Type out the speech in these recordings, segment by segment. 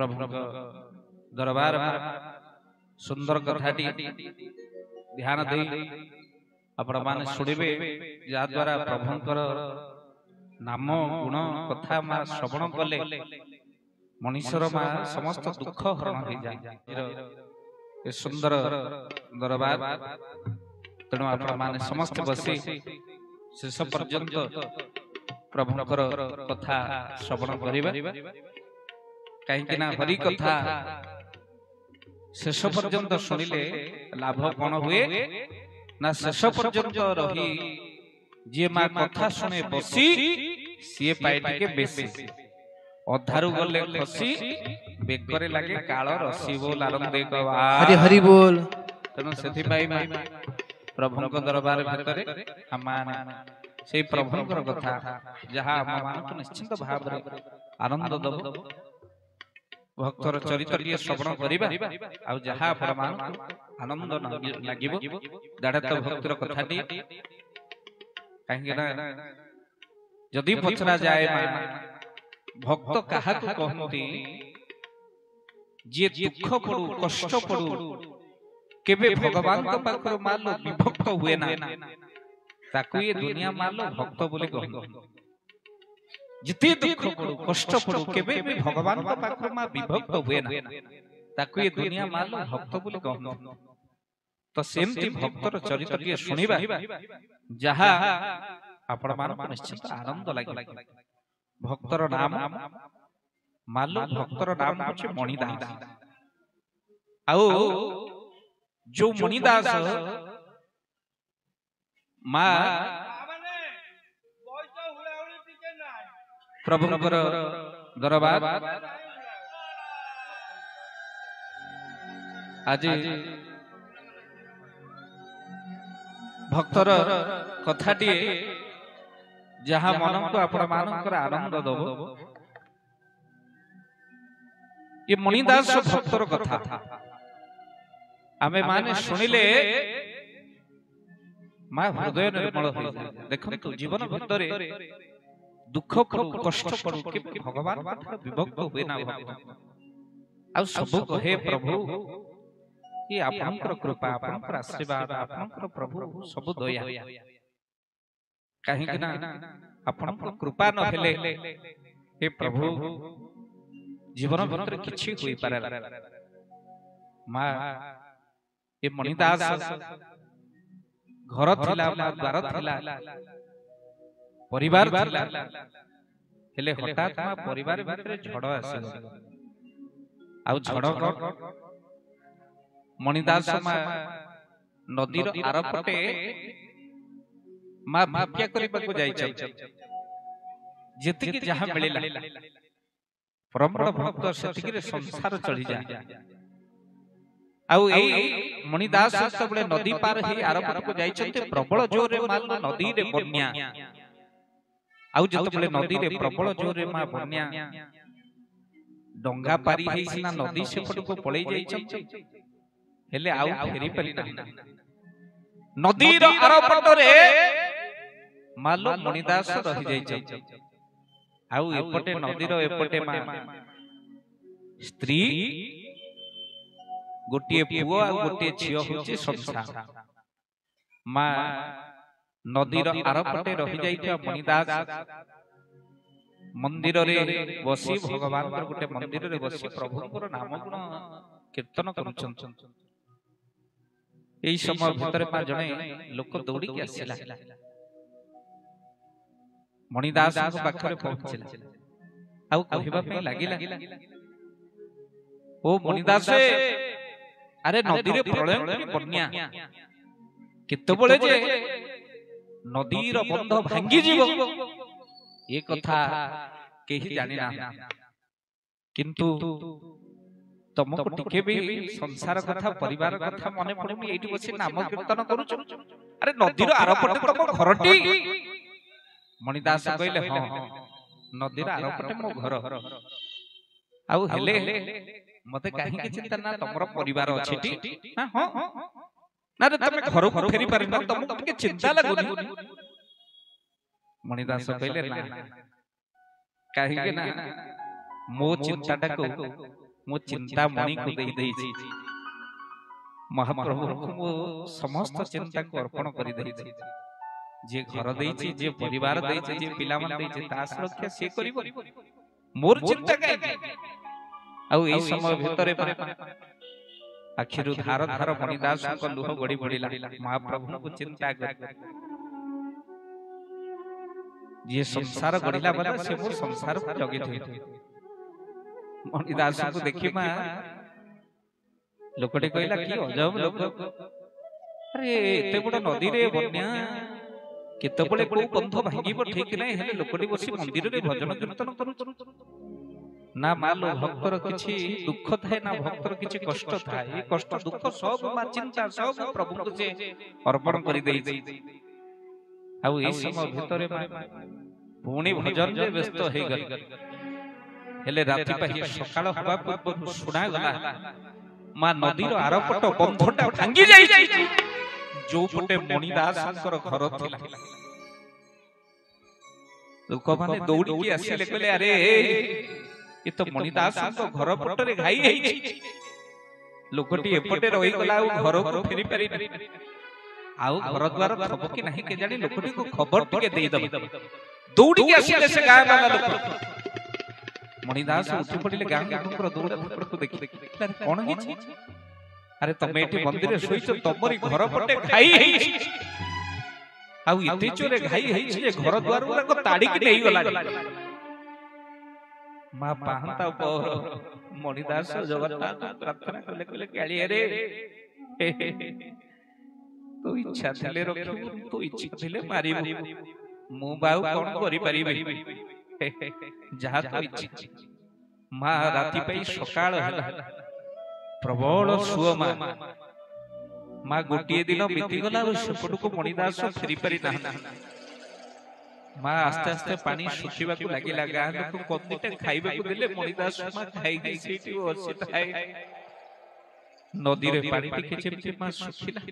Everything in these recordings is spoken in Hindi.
प्रभु दरबार सुंदर कथाटी ध्यान दे आपण माने सुनिबे जा द्वारा प्रभुंकर नाम गुण कथा मा श्रवण कले मनुष्यर मा समस्त दुख हरण हो जाए। सुंदर दरबार तेणु आपण माने समस्त बसी शेष पर्यंत प्रभुंकर कथा श्रवण करिबा कहीं ना हरि कथा शेष पर्यंत शुणिले लाभ कौन हुए ना शेष पर्यंत रही जी माँ कथा शुणे बसी सी पाए टिके बेसी अधारु गले खसी बेकरे लागे काल रसी बोल आरंभ हरि हरि बोल। तेणु से प्रभुंक दरबार भितर से प्रभुंकर कथा जहाँ आम मानक निश्चिंत भाव आनंद दब भक्तर चरित्र श्रवण करिबा आ जहाँ आनंद लागिबो दाड़ा तो भक्तर कथाटी कहीं जदि पचरा जाए भक्त काहाकु कहती जे दुख पड़ू कष्ट पड़ू केबे भगवान को पाखर मालो विभक्त हुए ना ताकू ये दुनिया मालो भक्त बोली कहती जिते दुख पड़ू कष्ट पड़ू केबे भी भगवान को पाखर मा विभक्त हुए ना ताकू ये दुनिया मालो भक्त बोली कहती। तो सेमती भक्तर चरित्र ये सुनिबा जहा आपण मानक निश्चित आनंद लागे। भक्तर नाम मालो भक्तर नाम होचे मणिदास आउ जो मणिदास मा प्रभुंकर दरबार आज भक्तर कथाटी जहाँ मन को आपण मानकर आनंद दब ये मणिदास भक्तर कथा आमे माने सुनिले मां हृदय निर्मल हो जाए। देखंतु जीवन भीतर दुख पड़ू कष्ट पड़ू के भगवान विभक्त हुए ना भक्त आ सब कहे प्रभु ये आपनकर कृपा आपनकर आशीर्वाद आपनकर प्रभु सब दया कहीं कि ना आपनकर कृपा न हेले हे प्रभु जीवन भीतर किछि होई पारे मां ये मणिदास घर थिला मा द्वार थिला परिवार थिला हेले हठात मा परिवार भीतर झड़ आसी आ झड़ को मणिदास मा नदीर आरपटे मा भिक्षा करबा को जाई छै जेति कि जहां मिलेला परम भक्त सेति के संसार चढ़ी जाए आउ ए मणिदास सबले नदी पार ही आरपट को जाई छै प्रबल जोर रे माल नदी रे बन्या आउ जतबले नदी रे प्रबल जोर रे मा बन्या डंगा पारी हे सिना नदी सेपट को पळै जाई छै हेले आउ फेरी परि ना नदी रो आरपट रे मालो मणिदास रही जाई छै आउ एपटे नदी रो एपटे मा स्त्री गोटे पुओ आ गोटे झियो होचे संसार मा नदी रो आरपटे रही जाई मणिदास मंदिर रे बसी भगवान गोटे मंदिर रे बसी प्रभुंकर नाम गुण कीर्तन करूछन। एई समय भीतर मा जणे लोक दौड़ी के आसिला मणिदास को पाखरे पहुंचला आउ कहिबा पे लागिला ओ मणिदास अरे नदी रे प्रलय बन्या केते बळे जे नदी रो बंध भांगी जीवो ए कथा केही जानि ना किंतु तुमको टिके भी संसार कथा परिवार कथा मने पड़ुनी एठी बसी नाम कीर्तन करूछ अरे नदी रो आरपटे तुम घरटी मणिदास कहले हां नदी रो आरपटे मो घर आउ हेले मते काहे के चिंता ना तमरो परिवार अछि टी हां हां ना रे तमे घर को फेरी पारि न तुमको के चिंता लागुनी मणिदास कहले ना काहे के ना मो चिंताटा को मो चिंतामणि को दे दे महाप्रभु को मो समस्त चिंता को अर्पण कर दे जे घर देछि जे परिवार देछि जे पिला मन देछि ता सुरक्षा से करिवो मोर चिंता काई आ एई समय भितरे आखिरु धार धार मणिदास को लुह गड़ी पड़िला महाप्रभु को चिंता कर जे संसार गड़िला बला से मोर संसार को जगी थई मणिदास को देखि मा लोकटे कहला कि अजब लोक अरे एते बड़ नदी रे बन्या केते बळे को बंध भांगीब ठीक नै हेले लोकटी बसी मंदिर रे भजन कीर्तन करू ना मालो भक्तर किछि दुख थाए ना भक्तर किछि कष्ट थाए कष्ट दुख सब मा चिंता सब प्रभु को से अर्पण करि देई आ ए समय भितरे पुणी भजन रे व्यस्त हे गल हेले राति पाहि सकाळ हवा पूर्व सुना गला मा नदी रो आरपट बंधटा भांगी जाई जो पटे मणिदासकर घर थिला लोक माने दौड़ी के आसिले कहले अरे ये तो मणिदासकर घर पटरे घाई हेई लोकटी एपटे रही गला घर को फेरी पारि आउ घर द्वार थब कि नहीं के जानी लोकटी को खबर टिके देई दब दौड़ी के आसिले से गाय वाला लोक मणिदास उठी पड़िले गां लोकर दौड़ा थपर को देखि कोन हिछि अरे तमे एठी मंदिर रे सोइछ तमरी घर पटे खाई हेछि आउ इते चोरे घाई हेछि जे घर द्वार गुरा को ताड़ी के देई गला मा पाहंता पर मणिदास जगन्नाथ प्रार्थना कले कले काली रे तो इच्छा थिले रखिबु तो इच्छा थिले मारिबु मु बाउ कोन करि परिबे जहा तो इच्छा मा राति पई सकाळ हला प्रबल सुअमा मा गोटिए दिन बीती गला सेपट को मणिदास फेरी पारि ना मा आस्ते आस्ते पानी सुखिबा को लागिला गां लोक कोन्नीटा खाइबा को देले मणिदास मा खाइ गई सेठी ओसी थाए नदी रे पानी टिके जेमति मा सुखिला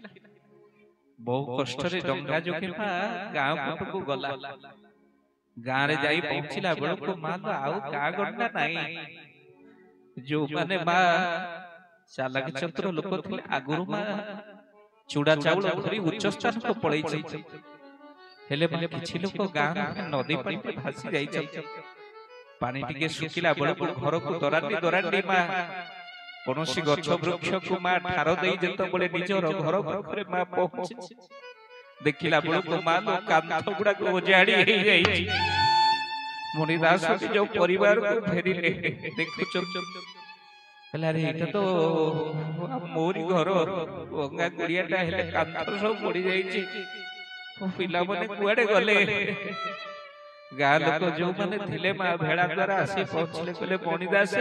बहु कष्ट रे डंगा जोके मा गां पट को गला गां रे जाई पहुंचिला बेल को मा आउ का गणना नाही जो माने मा चालाक चतुर लोक थिले आगुरु मा चूड़ा चावल धरी उच्च स्थान को पळै छै हेले माने किछि लोक गां नदी पानी पे भासी जाई छै पानी टिके सुखिला बेल को घर को दरांडी मा कोनोसी गछ वृक्ष को मा ठार देई जतो बळे निजर घर पाखरे मा पहुंची देखिला बेल को मा लो कांथ गुडा को ओजाडी हे जाई मणिदास जो परिवार को फेरिले देखु कहला रे एटा तो मोरी घर गंगा गुड़ियाटा हेले कांथ सब पड़ी जाई छी ओ पिला माने कुआडे गले गा लोक जो माने थिले मा भेड़ा द्वारा आसी पहुंचले कहले मणिदास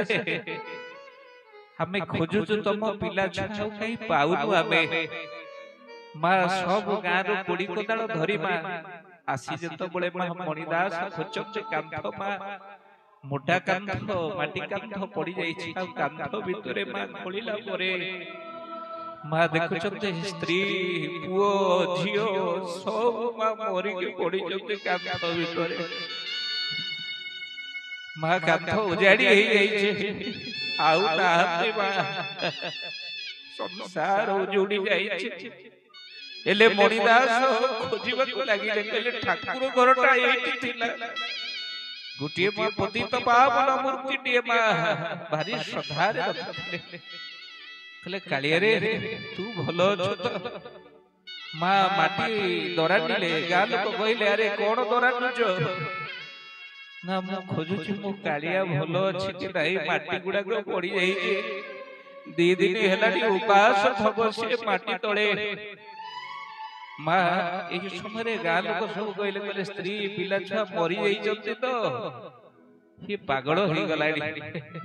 हमें खोजु जो तम पिला छाउ कई पाउनु आमे मा सब गां रो कोड़ी कोदाल धरी मा आसी जतो बळे मा मणिदास खोचक कांथ मा मोटा कांथ माटी कांथ पड़ी जाई छी आ कांथ भितरे मा खोलिला परे मा देखुचते स्त्री पुओ झियो सब मा मरि के पड़ी जते कांथ भितरे मा कांथ उजाड़ी हेई जाई छी आउ ताहते मा संसार उजुड़ी जाई छी एले मणिदास खोजिबा को लागिले कहले ठाकुर घरटा एठी थिला गुटिए मा पतित पावन मूर्ति टिए मा भारी श्रद्धार रखले कहले कालिया रे तू भलो छ त मा माटी दराडीले गा लोक कहले अरे कोन दराडुछ ना मु खोजुछि मु कालिया भलो अछि कि नाही माटी गुडा को पड़ी जाई छी दी दिन हेलाडी उपास थब से माटी तळे मा एई समय रे गा लोक सब कहले कहले स्त्री पिला छुआ मरि जाई जंती तो ये पागल होई गलाडी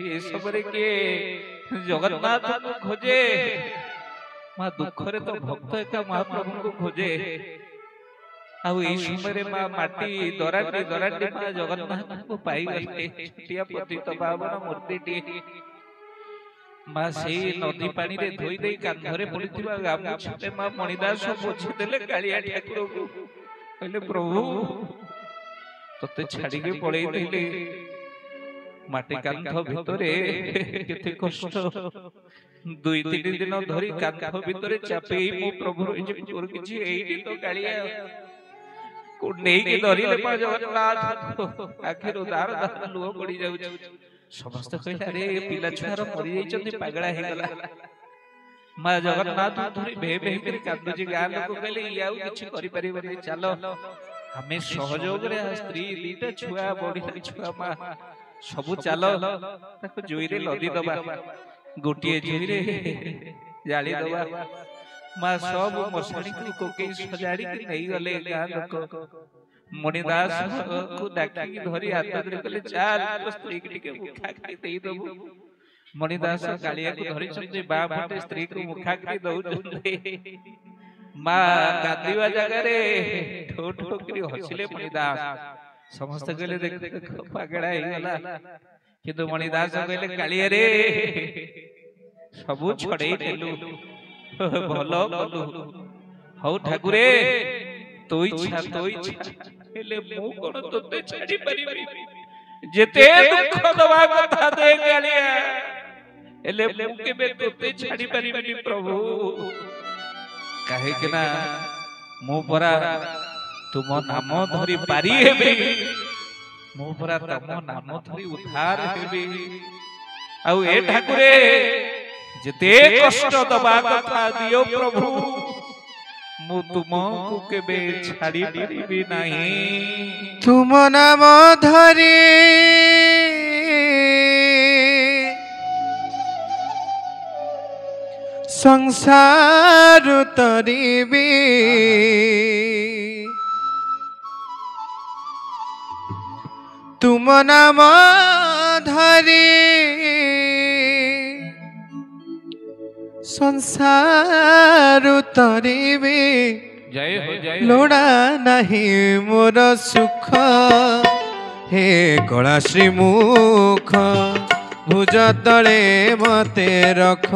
ए समय रे के जगन्नाथ को खोजे मा दुख रे तो भक्त एका महाप्रभु को खोजे आउ एई समय रे मा माटी दराडी मा जगन्नाथ को पाई गले छटिया पतित पावन मूर्ति टी मा से नदी पानी रे धोई देई कांधरे पड़िथिबा गामुछे मा मणिदास पोछि देले कालिया ठाकुर को कहले प्रभु तते छाडी के पळेई देले माटी कांथ भितरे केते कष्ट दुई तीन दिन धरी कांथ भितरे चापे मो प्रभु रहिजे मोर किछि एइटी तो गालिया को नेई के धरिले पा जगन्नाथ आखिर दार दार लुह पड़ी जाउ समस्त कहला रे पिला छुआर मरि जाइछन्ती पागळा हे गला मां जगन्नाथ धरी भे भे करी कांदुजी गां लोक कहले इयाउ किछि करि परिबे चलो हमें सहयोग रे स्त्री दीटा छुआ बड़ी छुआ मां सबु चलो ताको जोई रे लदी दबा गोटिए जोई रे जाली दबा मां सब मसणी को कोके सजाड़ी के नहीं गले गां लोक मणिदास को डाकी धरी हाथ धरि कहले चल तो स्त्री के टिके मुखा खाई देई दबु मणिदास कालिया को धरि चंदी बा फटे स्त्री को मुखा खाई दउ मां गादीवा जगह रे ठो ठो करी हसिले मणिदास समस्त कहले देख पागड़ा हे गला किंतु मणिदास कहले कालिया रे सबु छड़े देलु भलो कलु हौ ठाकुरे तो इच्छा हेले मु कोन तोते छाडी परिबी जेते दुख दवा कथा दे कालिया हेले मु केबे तोते छाडी परिबी प्रभु काहे कि ना मु परा तुम नाम धरी पारी हेबे मु परा तुम नाम धरी उद्धार हेबे आउ ए ठाकुरे जेते कष्ट दबा कथा दियो प्रभु मु तुमको केबे छाड़ी परिबी नाही तुम नाम धरी संसार तरिबी तुम नाम धरी संसार तरिबी जय हो जय लोड़ा नहीं मोर सुख हे कला श्रीमुख भुज तले मते रख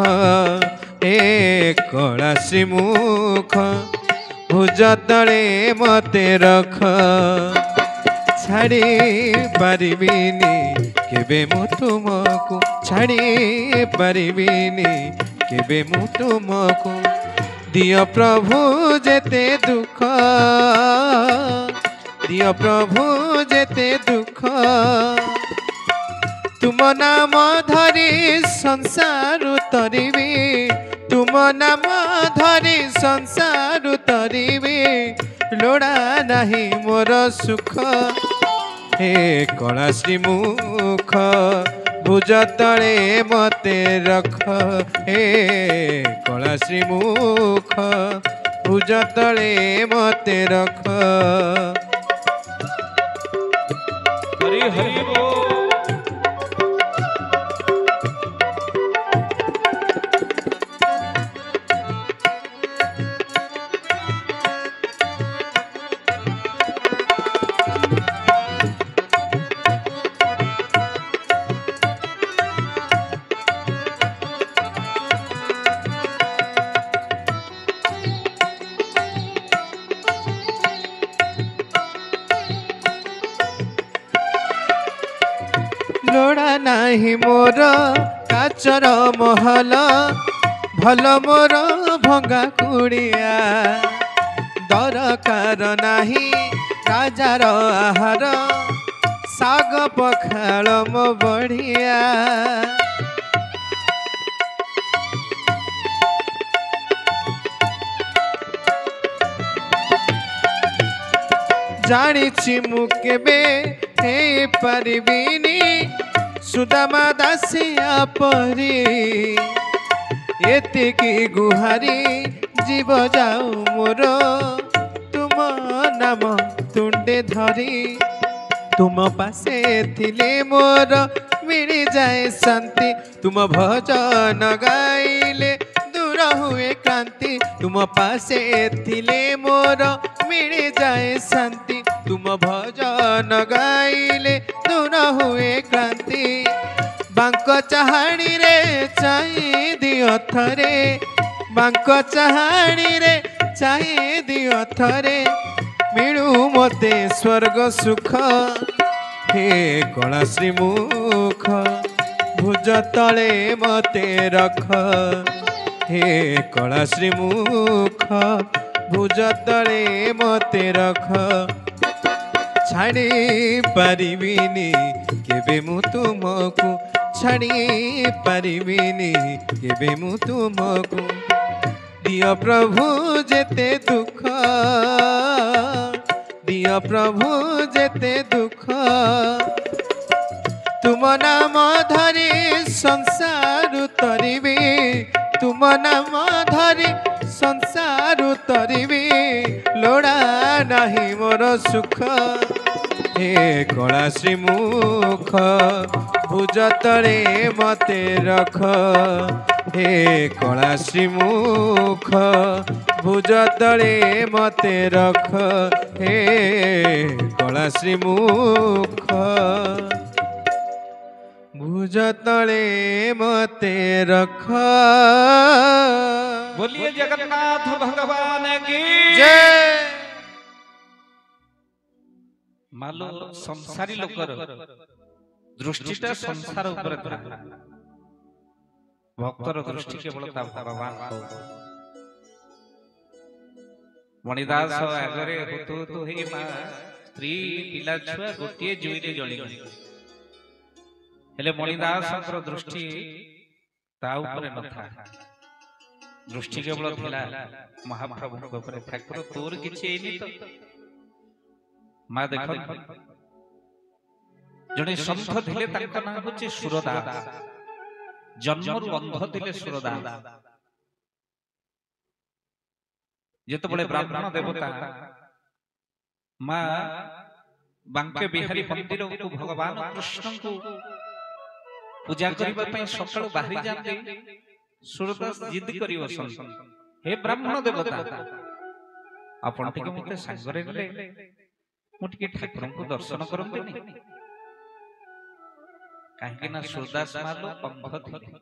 हे कला श्रीमुख भुज तले मते रख छाड़ी पारिबिनी केबे मु तुमको छाड़ी पारिबिनी केबे मु तुमको दियो प्रभु जेते दुख दियो प्रभु जेते दुख तुम नाम धरी संसार तरिबी तुम नाम धरी संसार तरिबी लोड़ा नहीं मोर सुख हे कला श्रीमुख भुज तले मते रख हे कला श्रीमुख भुज तले मते रख हरि हरि बोल लोड़ा नाही मोर काचर महल भल मोर भंगा कुड़िया दरकार नाही राजार आहार साग पखाल मो बढ़िया जानिछि मु केबे हे परिबिनी सुदामा दासिया परी एतिकी गुहारी जीव जाऊ मोर तुम नाम तुंडे धरी तुम पासे थिले मोर मिली जाए शांति तुम भजन गाइले दूर हुए क्रांति तुम पासे थिले मोर मिली जाए शांति तुम भजन गाइले दूर हुए क्रांति बांक चाहाणी रे चाहि दियो थरे बांक चाहाणी रे चाहि दियो थरे मिलू मते स्वर्ग सुख हे कला श्रीमुख भुज तले मते रख हे कला श्रीमुख भुज तले मते रख छाड़ी पारिबिनी केबे मु तुमको छाड़ी पारिबिनी केबे मु तुमको दिया प्रभु जेते दुख दिया प्रभु जेते दुख तुम नाम धरी संसार तरिबे तुम नाम धरी संसार तरिबे लोड़ा नाही मोर सुख हे कला श्रीमुख भुज तले मते रख हे कला श्रीमुख भुज तले मते रख हे कला श्रीमुख भुज तले मते रख। बोलिए जगन्नाथ भगवान की जय। मालो संसारी लोकर दृष्टिटा संसार ऊपर था भक्तर दृष्टि केवल ता भगवान मणिदास आगरे होतु तो हे मा स्त्री पिला छुआ गोटिए जुईरे जळी हेले मणिदास दृष्टि ता ऊपर न था दृष्टि केवल थिला महाप्रभु ऊपर ठाकुर तोर किछि एनी तो मां देखो जने संत थिले तांका नाम होचे सुरदास जन्मरु अंध थिले सुरदास जेतबळे ब्राह्मण देवता मां बांके बिहारी मंदिर को भगवान कृष्ण को पूजा करिबा पई सकाळ बाहरी जाते सुरदास जिद करी बसन हे ब्राह्मण देवता आपण टिके मते संगरे ले मुटिके ठाकुर को दर्शन करंते काहे ना सुरदास मालो अंध थिले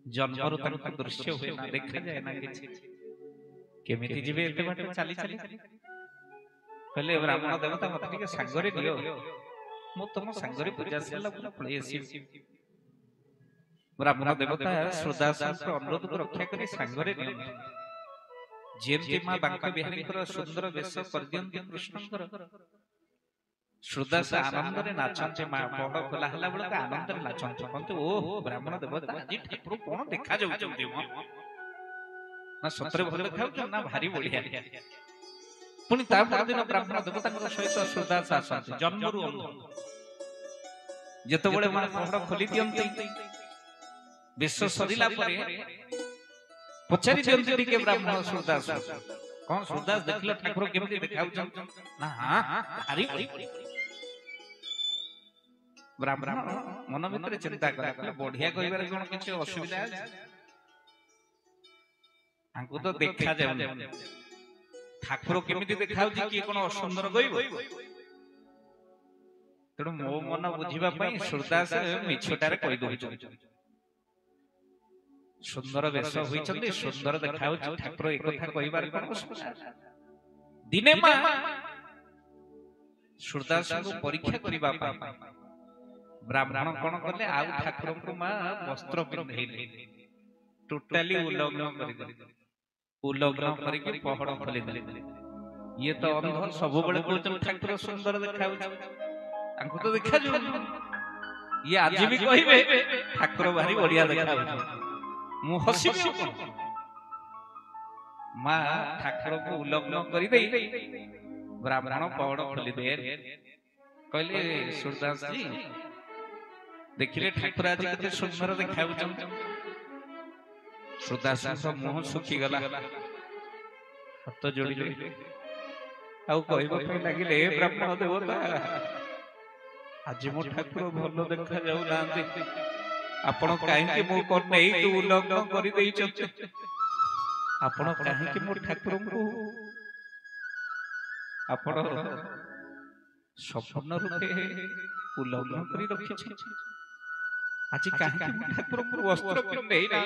जन्मरु तंका दृश्य होय ना देखा जाय ना किछि केमिति जिवे एते बाटे चली चली कहले ब्राह्मण देवता मते टिके संगरे दियो मो तुम संगरे पूजा सेला पळे आसी ब्राह्मण देवता सुरदास को अनुरोध को रक्षा करी संगरे दियो जेमति मां बांका बिहारी कर सुंदर वेश कर दियंती कृष्णकर सुरदास आनंद रे नाचंते मां पड़ खोला हला बेला आनंद रे नाचंते कहते ओ ब्राह्मण देवता आज ठाकुर कोन देखा जाउचंती ना सतरे भले देखाउ ना भारी बढ़िया पुनी ता दिन ब्राह्मण देवता को सहित सुरदास आसंते जन्मरु अंध जेते बेले मां पड़ खोली दियंती विश्व सरिला परे पचारि दियंती के ब्राह्मण सुरदास कोन सुरदास देखले ठाकुर केमति देखाउ ना हां भारी ब्राह्मण मन भीतर चिंता कला बढ़िया कहबार कोन किछ असुविधा है आंको तो देखा जाय ठाकुर केमिति देखाउ कि कोन असुंदर कहबो तेणु मो मन बुझिबा पई सुरदास मिछटारे कहि दोछ सुंदर वेश होइचंदी सुंदर देखाउ ठाकुर एक कथा कहबार कोन दिने मा सुरदास को परीक्षा करिबा पई ब्राह्मण कोन करले आ ठाकुर को मा वस्त्र पिंधैले टोटली उल्लंघन करि के पहड़ खोली देले ये तो अंध सब बेले कहउछन ठाकुर सुंदर देखाउ आंको तो देखा जो ये आज भी कहिबे ठाकुर भारी बढ़िया देखाउ मु हसिबे कोन मां ठाकुर को उल्लंघन करि देई ब्राह्मण पहड़ खोली दे कहले सुरदास जी देखिले ठाकुर आज कते सुंदर देखाउ सुरदास को मुंह सुखी गला हाथ जोड़ी आउ कहबो पे लागिले ब्राह्मण देवता आज मो ठाकुर भलो देखा जाउ नांती आपण काहे के मो को नै तू उल्लंघन करि देई छ आपण काहे के मो ठाकुर को आपण सपन रूपे उल्लंघन करि रखि छ आज काहे के ठाकुर को वस्त्र पिंधै ना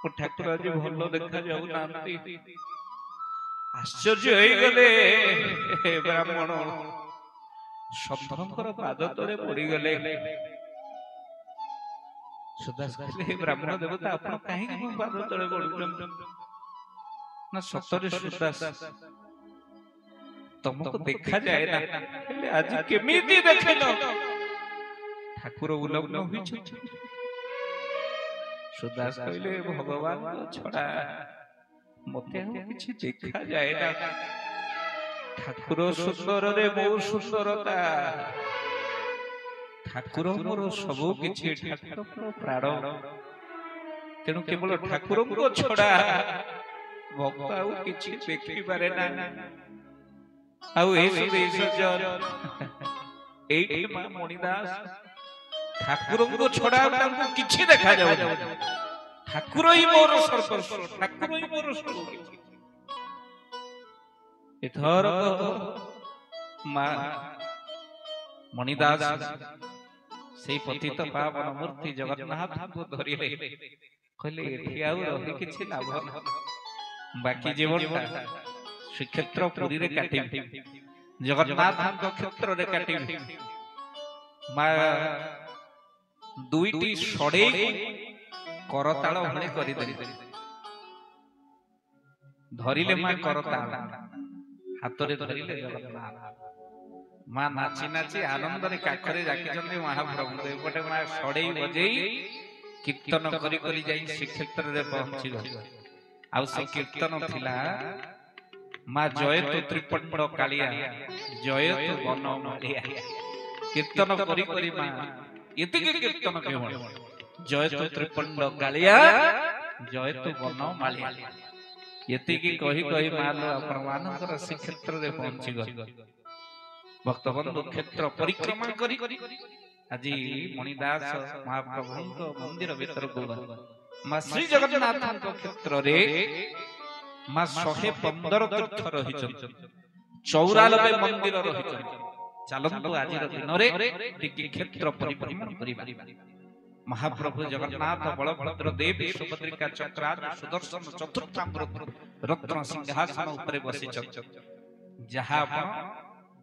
ओ ठाकुर आज भलो देखा जाउ नांती आश्चर्य होई गले ब्राह्मण ସନ୍ଥଙ୍କର ପାଦ ତଳେ ପଡିଗଲେ। ସୁଦାସ କହିଲେ, ହେ ବ୍ରାହ୍ମଣ ଦେବତା, ଆପଣ କାହିଁକି ମୋ ପାଦ ତଳେ ପଡୁଛନ୍ତି? ନା ସତରେ ସୁଦାସ, ତମକୁ ଦେଖାଯାଏ ନା, ହେଲେ ଆଜି କେମିତି ଦେଖିଲ? ଠାକୁର ଉଲଗ୍ନ ହୋଇଛନ୍ତି। ସୁଦାସ କହିଲେ, ଭଗବାନଙ୍କ ଛଡା ମତେ ଆଉ କିଛି ଦେଖାଯାଏ ନା। ଠାକୁର ସୁନ୍ଦରରେ ମୋ ସୁନ୍ଦରତା, ଠାକୁର ମୋର ସବୁ କିଛି, ଠାକୁର ମୋର ପ୍ରାଣ। ତେଣୁ କେବଳ ଠାକୁରଙ୍କ ଛଡା ଭକ୍ତ ଆଉ କିଛି ଦେଖିପାରେ ନା। ଆଉ ଏଇଠି ମା ମଣିଦାସ ଠାକୁରଙ୍କୁ ଛଡା ତାଙ୍କୁ କିଛି ଦେଖାଯାଉନି। ଠାକୁର ହିଁ ମୋର ସର୍ବସ୍ୱ, ଠାକୁର ହିଁ ମୋର ସବୁ କିଛି। ଏଥର ମା ମଣିଦାସ ସେଇ ପତିତ ପାବନ ମୂର୍ତ୍ତି ଜଗନ୍ନାଥଙ୍କୁ ଧରିଲେ। କହିଲେ, ଏଠି ଆଉ ରହି କିଛି ଲାଭ ନାହିଁ, ବାକି ଜୀବନଟା ଶ୍ରୀକ୍ଷେତ୍ର ପୁରୀରେ କାଟିବି, ଜଗନ୍ନାଥଙ୍କ କ୍ଷେତ୍ରରେ କାଟିବି। ମା ଦୁଇଟି ସଢେଇ କରତାଳ ଭଳି କରିଦେଲେ। ଧରିଲେ ମା କରତାଳ, ହାତରେ ଧରିଲେ ଜଗନ୍ନାଥ। ମା ନାଚି ନାଚି ଆନନ୍ଦରେ କାଖରେ ଡାକିଛନ୍ତି ମହାପ୍ରଭୁଙ୍କୁ। ଏପଟେ ମା ସଢେଇ ବଜେଇ କୀର୍ତ୍ତନ କରି କରି ଯାଇ ଶ୍ରୀକ୍ଷେତ୍ରରେ ପହଞ୍ଚିଗଲେ। ଆଉ ସେ କୀର୍ତ୍ତନ ଥିଲା, ମା ଜୟତୁ ତ୍ରିପଣ୍ଡ କାଳିଆ, ଜୟତୁ ବନ ମାଳିଆ। କୀର୍ତ୍ତନ କରି କରି ମା ଏତିକି କୀର୍ତ୍ତନ କେବଳ, ଜୟତୁ ତ୍ରିପଣ୍ଡ କାଳିଆ, ଜୟତୁ ବନ ମାଳିଆ। ଏତିକି କହି କହି ମା ଆପଣ ମାନଙ୍କର ଶ୍ରୀକ୍ଷେତ୍ରରେ ପହଞ୍ଚିଗଲେ। ଭକ୍ତବନ୍ଧୁ କ୍ଷେତ୍ର ପରିକ୍ରମା କରି ଆଜି ମଣିଦାସ ମହାପ୍ରଭୁଙ୍କ ମନ୍ଦିର ଭିତରକୁ ଗଲେ। ମା ଶ୍ରୀ ଜଗନ୍ନାଥଙ୍କ କ୍ଷେତ୍ରରେ ମା 115 ତୀର୍ଥ ରହିଛନ୍ତି, 94 ମନ୍ଦିର ରହିଛନ୍ତି। ଚାଲନ୍ତୁ ଆଜିର ଦିନରେ ଟିକେ କ୍ଷେତ୍ର ପରିକ୍ରମା କରିବା। ମହାପ୍ରଭୁ ଜଗନ୍ନାଥ, ବଳଭଦ୍ର, ଦେବୀ ସୁଭଦ୍ରିକା, ଚକ୍ରାଜ, ସୁଦର୍ଶନ ଚତୁର୍ଥାମ୍ର ରତ୍ନ ସିଂହାସନ ଉପରେ ବସିଛନ୍ତି। ଯାହା ଆପଣ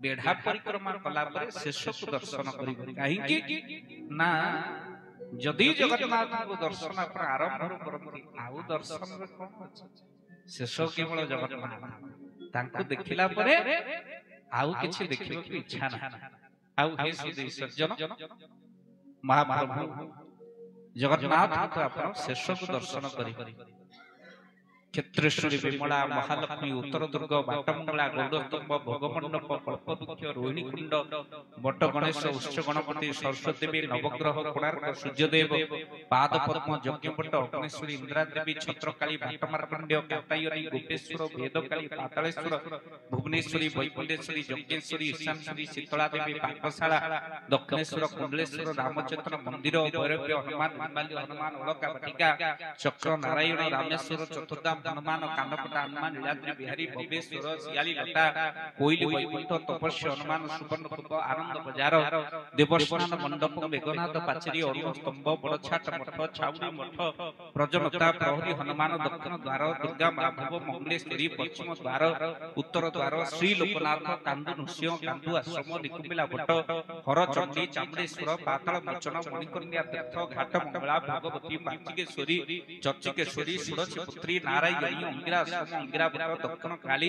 ବେଢା ପରିକ୍ରମା କଲା ପରେ ଶେଷକୁ ଦର୍ଶନ କରିବେ। କାହିଁକି ନା, ଯଦି ଜଗନ୍ନାଥଙ୍କୁ ଦର୍ଶନ ଆପଣ ଆରମ୍ଭରୁ କରନ୍ତି, ଆଉ ଦର୍ଶନରେ କଣ ଅଛି? ଶେଷ କେବଳ ଜଗନ୍ନାଥ। ତାଙ୍କୁ ଦେଖିଲା ପରେ ଆଉ କିଛି ଦେଖିବାକୁ ଇଚ୍ଛା ନାହିଁ। ଆଉ ହେ ସୁଧୀ ସଜ୍ଜନ, ମହାପ୍ରଭୁ ଜଗନ୍ନାଥଙ୍କୁ ଆପଣ ଶେଷକୁ ଦର୍ଶନ କରିବେ। କ୍ଷେତ୍ରେଶ୍ୱରୀ, ବିମଳା, ମହାଲକ୍ଷ୍ମୀ, ଉତ୍ତର ଦୁର୍ଗ, ବାଟମଙ୍ଗଳା, ଗୌରସ୍ତମ୍ଭ, ଭୋଗମଣ୍ଡପ, କଳ୍ପବୃକ୍ଷ, ରୋହିଣୀ କୁଣ୍ଡ, ବଟ ଗଣେଶ, ଉତ୍ସ ଗଣପତି, ସରସ୍ୱତୀ ଦେବୀ, ନବଗ୍ରହ, କୋଣାର୍କ ସୂର୍ଯ୍ୟଦେବ, ପାଦ ପଦ୍ମ, ଯଜ୍ଞପଟ, ଅଗ୍ନେଶ୍ୱରୀ, ଇନ୍ଦ୍ରାଦେବୀ, ଛତ୍ରକାଳୀ, ବାଟମାର୍କଣ୍ଡେୟ, କାତାୟନୀ, ଗୋପେଶ୍ୱର, ବେଦକାଳୀ, ପାତାଳେଶ୍ୱର, ଭୁବନେଶ୍ୱରୀ, ବୈକୁଣ୍ଠେଶ୍ୱରୀ, ଯଜ୍ଞେଶ୍ୱରୀ, ଈଶାନେଶ୍ୱରୀ, ଶୀତଳା ଦେବୀ, ପାକଶାଳା, ଦକ୍ଷିଣେଶ୍ୱର, କୁଣ୍ଡଲେଶ୍ୱର, ରାମଚନ୍ଦ୍ର ମନ୍ଦିର, ଭୈରବ୍ୟ, ହନୁମାନ, ନିର୍ମାଲ୍ୟ ହନୁମାନ, ଅଳକା ବାଟିକା, ଚକ୍ର ନାରାୟଣ, ରାମେଶ୍ୱର, ଚତୁର୍ଧାମ ହନୁମାନ, କାନପଟା ହନୁମାନ, ନୀଳାଦ୍ରି ବିହାରୀ, ଭବେଶ୍ୱର, ଶିଆଳି ଲଟା, କୋଇଲି ବୈକୁଣ୍ଠ, ତପସ୍ୟା ହନୁମାନ, ସୁବର୍ଣ୍ଣକୁମ୍ଭ, ଆନନ୍ଦ ବଜାର, ଦେବସ୍ନାନ ମଣ୍ଡପ, ମେଘନାଥ ପାଚେରୀ, ଅରୁଣ ସ୍ତମ୍ଭ, ବଡ଼ଛାଟ ମଠ, ଛାଉଡ଼ି ମଠ, ପ୍ରଜନତା, ପ୍ରହରୀ ହନୁମାନ, ଦକ୍ଷିଣ ଦ୍ୱାର, ଦୁର୍ଗା ମାଧବ, ମଙ୍ଗଳେଶ୍ୱରୀ, ପଶ୍ଚିମ ଦ୍ୱାର, ଉତ୍ତର ଦ୍ୱାର, ଶ୍ରୀ ଲୋକନାଥ, କାନ୍ଦୁ ନୃସିଂହ, କାନ୍ଦୁ ଆଶ୍ରମ, ନିକୁମ୍ବିଲା ଭଟ୍ଟ, ହରଚଣ୍ଡୀ, ଚାମୁଣ୍ଡେଶ୍ୱର, ପାତାଳ ମୋଚନ, ମଣିକର୍ଣ୍ଣିଆ ତୀର୍ଥ, ଘାଟ ମଙ୍ଗଳା, ଭଗବତୀ, ମାର୍ଚିକେଶ୍ୱରୀ, ଚର୍ଚିକେଶ୍ୱରୀ, ଷୋଡ଼ଶୀ ପୁତ୍ରୀ, ନାରାୟଣୀ, ଅଙ୍ଗିରା ଆଶ୍ରମ, ଅଙ୍ଗିରା ଭଟ୍ଟ, ଦକ୍ଷିଣ କାଳୀ,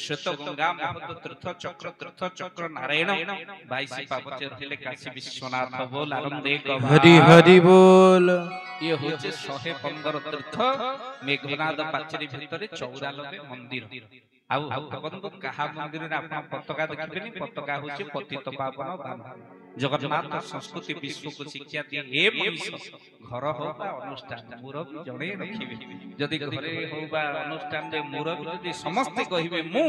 ଶ୍ଵେତ ଗଙ୍ଗା, ମହଦ ତୀର୍ଥ, ଚକ୍ର ତୀର୍ଥ, ଚକ୍ର ନାରାୟଣ, 22 ପାବଚ ଥିଲେ କାଶୀ ବିଶ୍ୱନାଥ। ବୋଲ ଆନନ୍ଦେ ହରି ହରି ବୋଲ। ଇଏ ହଉଛି 115 ତୀର୍ଥ, ମେଘନାଦ ପାଚେରୀ ଭିତରେ 94 ମନ୍ଦିର। ଆଉ ଭଗବନ୍ଧୁ କାହା ମନ୍ଦିରରେ ଆପଣ ପତାକା ଦେଖିବେନି? ପତାକା ହଉଛି ପତିତ ପାବନ ଧାମ। ଜଗନ୍ନାଥ ସଂସ୍କୃତି ବିଶ୍ୱକୁ ଶିକ୍ଷା ଦିଏ, ଏ ମଣିଷ ଘର ହଉ ବା ଅନୁଷ୍ଠାନ, ମୁରବୀ ଜଣେ ରଖିବେ। ଯଦି ଘରେ ହଉ ବା ଅନୁଷ୍ଠାନରେ ମୁରବୀ ଯଦି ସମସ୍ତେ କହିବେ ମୁଁ,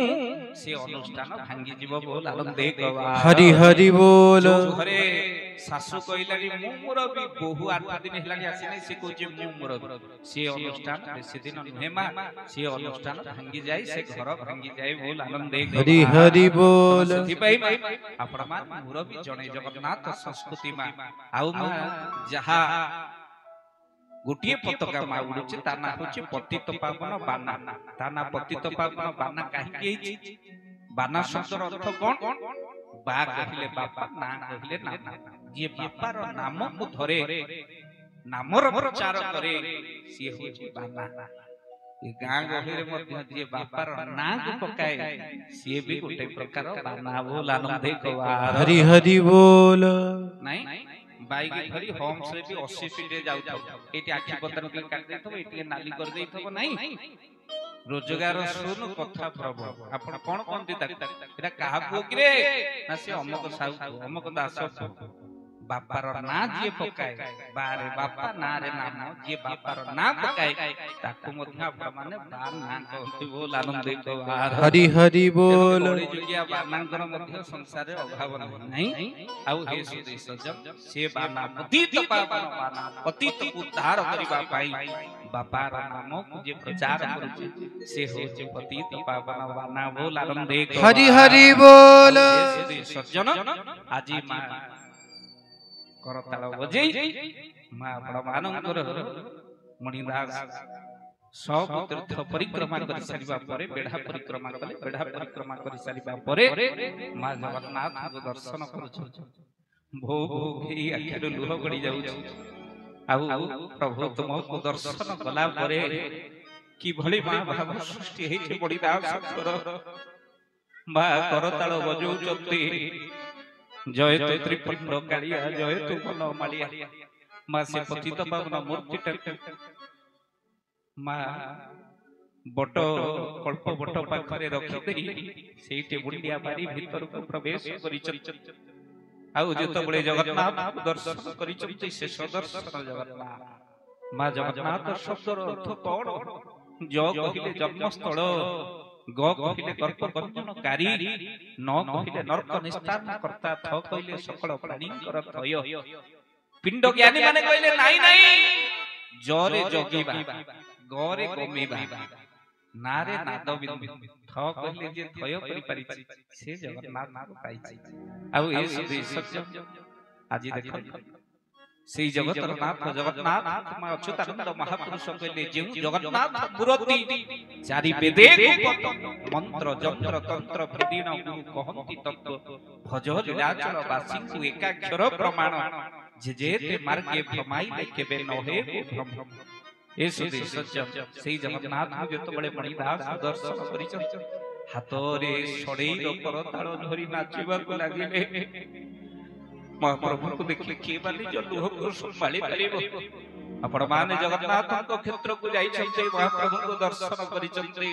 ସେ ଅନୁଷ୍ଠାନ ଭାଙ୍ଗିଯିବ। ବୋଲ ଆନନ୍ଦେ ହରି ହରି ବୋଲ। ଘରେ ଶାଶୁ କହିଲାଣି ମୁଁ ମୁରବୀ, ବୋହୁ 8 ଦିନ ହେଲାଣି ଆସିନାହିଁ, ସେ କହୁଛି ମୁଁ ମୁରବୀ, ସେ ଅନୁଷ୍ଠାନ ବେଶୀ ଦିନ ନୁହେଁ ମା, ସେ ଅନୁଷ୍ଠାନ ଭାଙ୍ଗିଯାଏ, ସେ ଘର ଭାଙ୍ଗିଯାଏ। ବୋଲ ଆନନ୍ଦେ ହରି ହରି ବୋଲ। ସେଥିପାଇଁ ଆପଣ ମା ମୁରବୀ ଜଣେ, ଜଗନ୍ନାଥ ସଂସ୍କୃତି ମା। ଆଉ ମା ଯାହା ଗୋଟିଏ ପତାକା ମା ଉଡୁଛି, ତା ନାଁ ହଉଛି ପତିତ ପାବନ ବାନା। ତା ନାଁ ପତିତ ପାବନ ବାନା କାହିଁକି ହେଇଛି? ବାନା ଶବ୍ଦର ଅର୍ଥ କଣ? बा कहिले बापा ना कहिले नाना जे बापार नाम को धरे नामर प्रचार करे सी होची बाना ए गां गहली रे मध्य जे बापार ना को पकाए सी भी गोटे प्रकार बाना बोल आनंद को हरि हरि बोल नहीं बाइक धरी होम से भी 80 स्पीड रे जाउ एटी आखी पतन के काट देथबो एटी नाली कर देथबो नहीं रोजगार सुन कथा प्रभु आपण कोन कोन दिता एटा काहा को कि रे ना से अमक साहू अमक दास बापार ना जे पकाए बारे बापा ना रे नाम जे बापार ना पकाए ताको मध्य आपण माने बा ना कहती बोल आनंद को हरि हरि बोल बड़ी जुगिया बानांकर मध्य संसार रे अभाव नहीं आउ हे सुदेश जब से बाना पतित पावन बाना पतित उद्धार करिबा पाई बापार नाम जे प्रचार करू से हो जे पतित पावन बाना बोल आनंद को हरि हरि बोल सुदेश सज्जन आजी मा करताल बजै मा प्रमाणंकर मणिदास सब तीर्थ परिक्रमा कर सारिबा परे बेढ़ा परिक्रमा कले बेढ़ा परिक्रमा कर सारिबा परे मा जगन्नाथ को दर्शन करू भो भो हे आखिर लुह गड़ी जाऊ आउ प्रभु तुम को दर्शन कला परे की भली मा भाव सृष्टि हे छे मणिदास मा करताल बजौ चती जय तु त्रिपुंड कालिया जय तु मन मालिया मा से पतित पावन मूर्ति मा बट कल्प बट पाखरे रखि देई सेठी बुंडिया बारी भीतर को प्रवेश करिछ आउ जत बळे जगन्नाथ दर्शन करिछ से सदर्शन जगन्नाथ मा जगन्नाथ शब्दर अर्थ कोन जो कहिले जन्मस्थल ग कहिले कर्प कंचनकारी न कहिले नरक निस्तारण करता थ कहिले सकल प्राणी कर थय पिंड ज्ञानी माने कहिले नाही नाही जरे जगीबा गरे गमीबा नारे नाद बिंदु थ कहिले जे थय करि पारि से जगन्नाथ को पाइछि आउ ए सुदेश सत्य आज देखो से जगतर नाथ जगन्नाथ अच्युतानंद महापुरुष कहले जे जगन्नाथ मूर्ति चारि वेदे मंत्र जंत्र तंत्र विदीन गुरु कहंती तत्व भज लीलाचल वासी को एकाक्षर प्रमाण जे जेते मार्गे भमाई केबे नहे ब्रह्म ए सुदेश सत्य से जगन्नाथ जत बळे मणिदास दर्शन करिछ हातरे सडेईर परताल धरि नाचिबा को लागिले महाप्रभु को देखि के बाली जो लुह को संभाली परिबो आपण माने जगन्नाथ को क्षेत्र को जाई छथि महाप्रभु को दर्शन करि छथि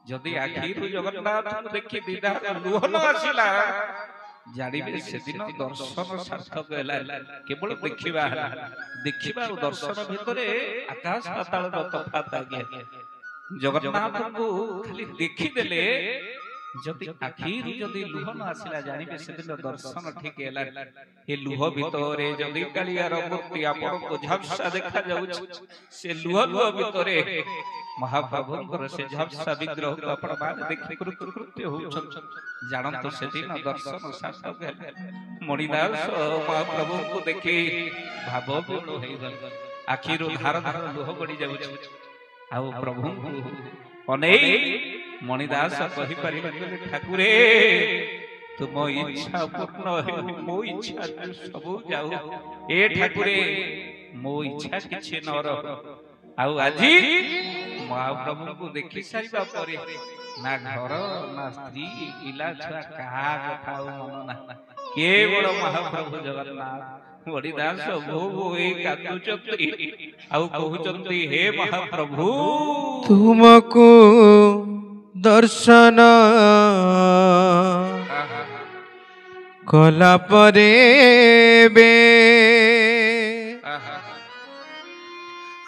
जदि आखिर जगन्नाथ को देखि विदार लुह न आसिला जानिबे से दिन दर्शन सार्थक हैला केवल देखिबा और दर्शन भितरे आकाश पाताल रो तफात आ गया जगन्नाथ को खाली देखि देले जदि आखिर जदि लुह न आसिला जानिबे से दिन दर्शन ठीक हैला हे लुह भितरे जदि कालियार मूर्ति आपण को झपसा देखा जाउ से लुह भितरे महाप्रभुंकर से झपसा विग्रह को आपण मान देखि कृत्य हो जानत से दिन दर्शन सार्थक हैला मणिदास महाप्रभु को देखि भाव पूर्ण होई गल आखिर धार धार लुह गडी जाउ आउ प्रभु अने मणिदास कहि परिबे ठाकुरे तुम इच्छा पूर्ण हो मो इच्छा सब जाऊ ए ठाकुरे मो इच्छा किछि न रह आउ आजी महाप्रभु को देखि सारिबा परे ना घर ना स्त्री इला छुआ कहा कथा मन ना केवल महाप्रभु जगन्नाथ मणिदास भो भो ए कातुचंती आउ कहउचंती हे महाप्रभु तुमको दर्शन कला परे बे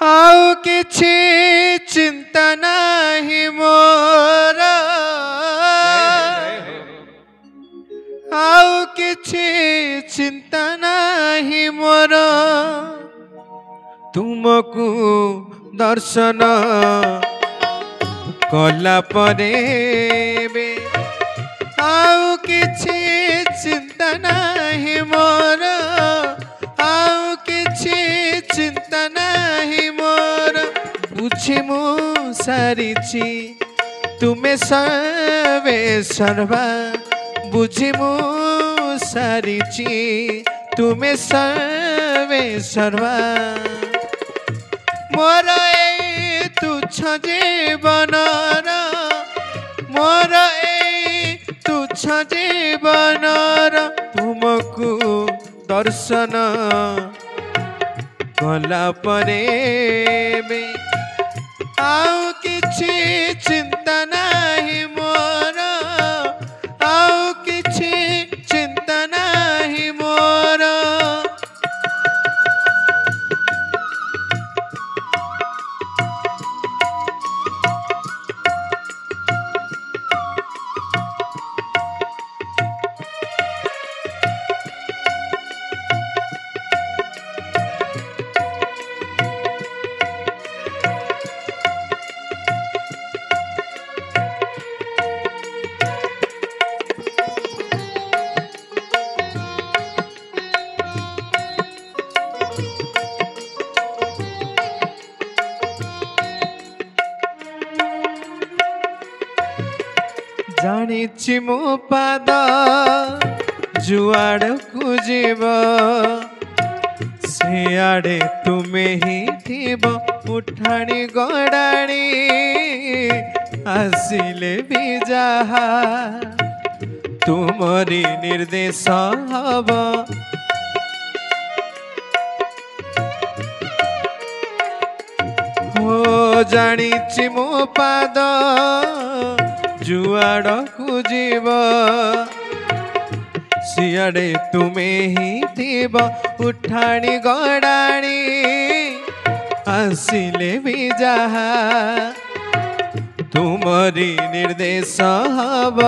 आउ किछि चिंता नाही मोर आउ किछि चिंता नाही मोर तुमको दर्शन कला परे बे आउ किछि चिंता नाही मोर आउ किछि चिंता नाही मोर बुझे मु सारिछि तुमे सर्वे सर्वा बुझी मु सारिची तुम्हें सर्वे सर्वा मोर ए तुच्छ जीवनर मोर ए तुच्छ जीवनर तुमको दर्शन गला परे आउ किछि चिंता नाही मोर आउ किछि चिंता नाही मोर जानिछि मो पाद जुआड़ को जीव सियाड़े तुमे ही थीब उठाणी गड़ाणी आसिले भी जहा तुमरी निर्देश हब हो जानिछि मो पाद जुआड़ को जीव सियाड़े तुम्हें ही थीब उठाणी गड़ाणी आसिले भी जहा तुमरी निर्देश हब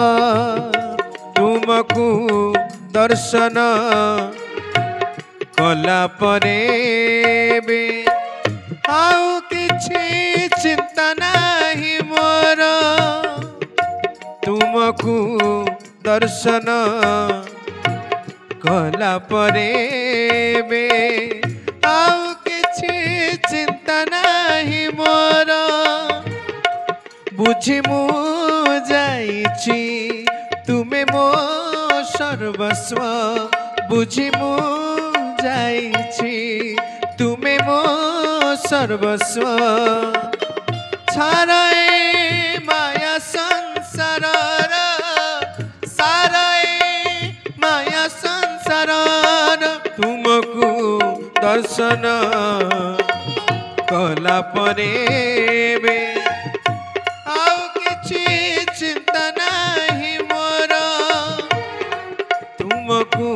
तुमको दर्शन कला परे बे आउ किछि चिंता नाही मोर तुमको दर्शन कला परे बे आउ किछि चिंता नाही मोर बुझी मु जाइछि तुमे मो सर्वस्व बुझी मु जाइछि तुमे मो सर्वस्व छारे माया संसार सारे माया संसार तुमको दर्शन कला परे बे आउ किछि चिंता नाही मोर तुमको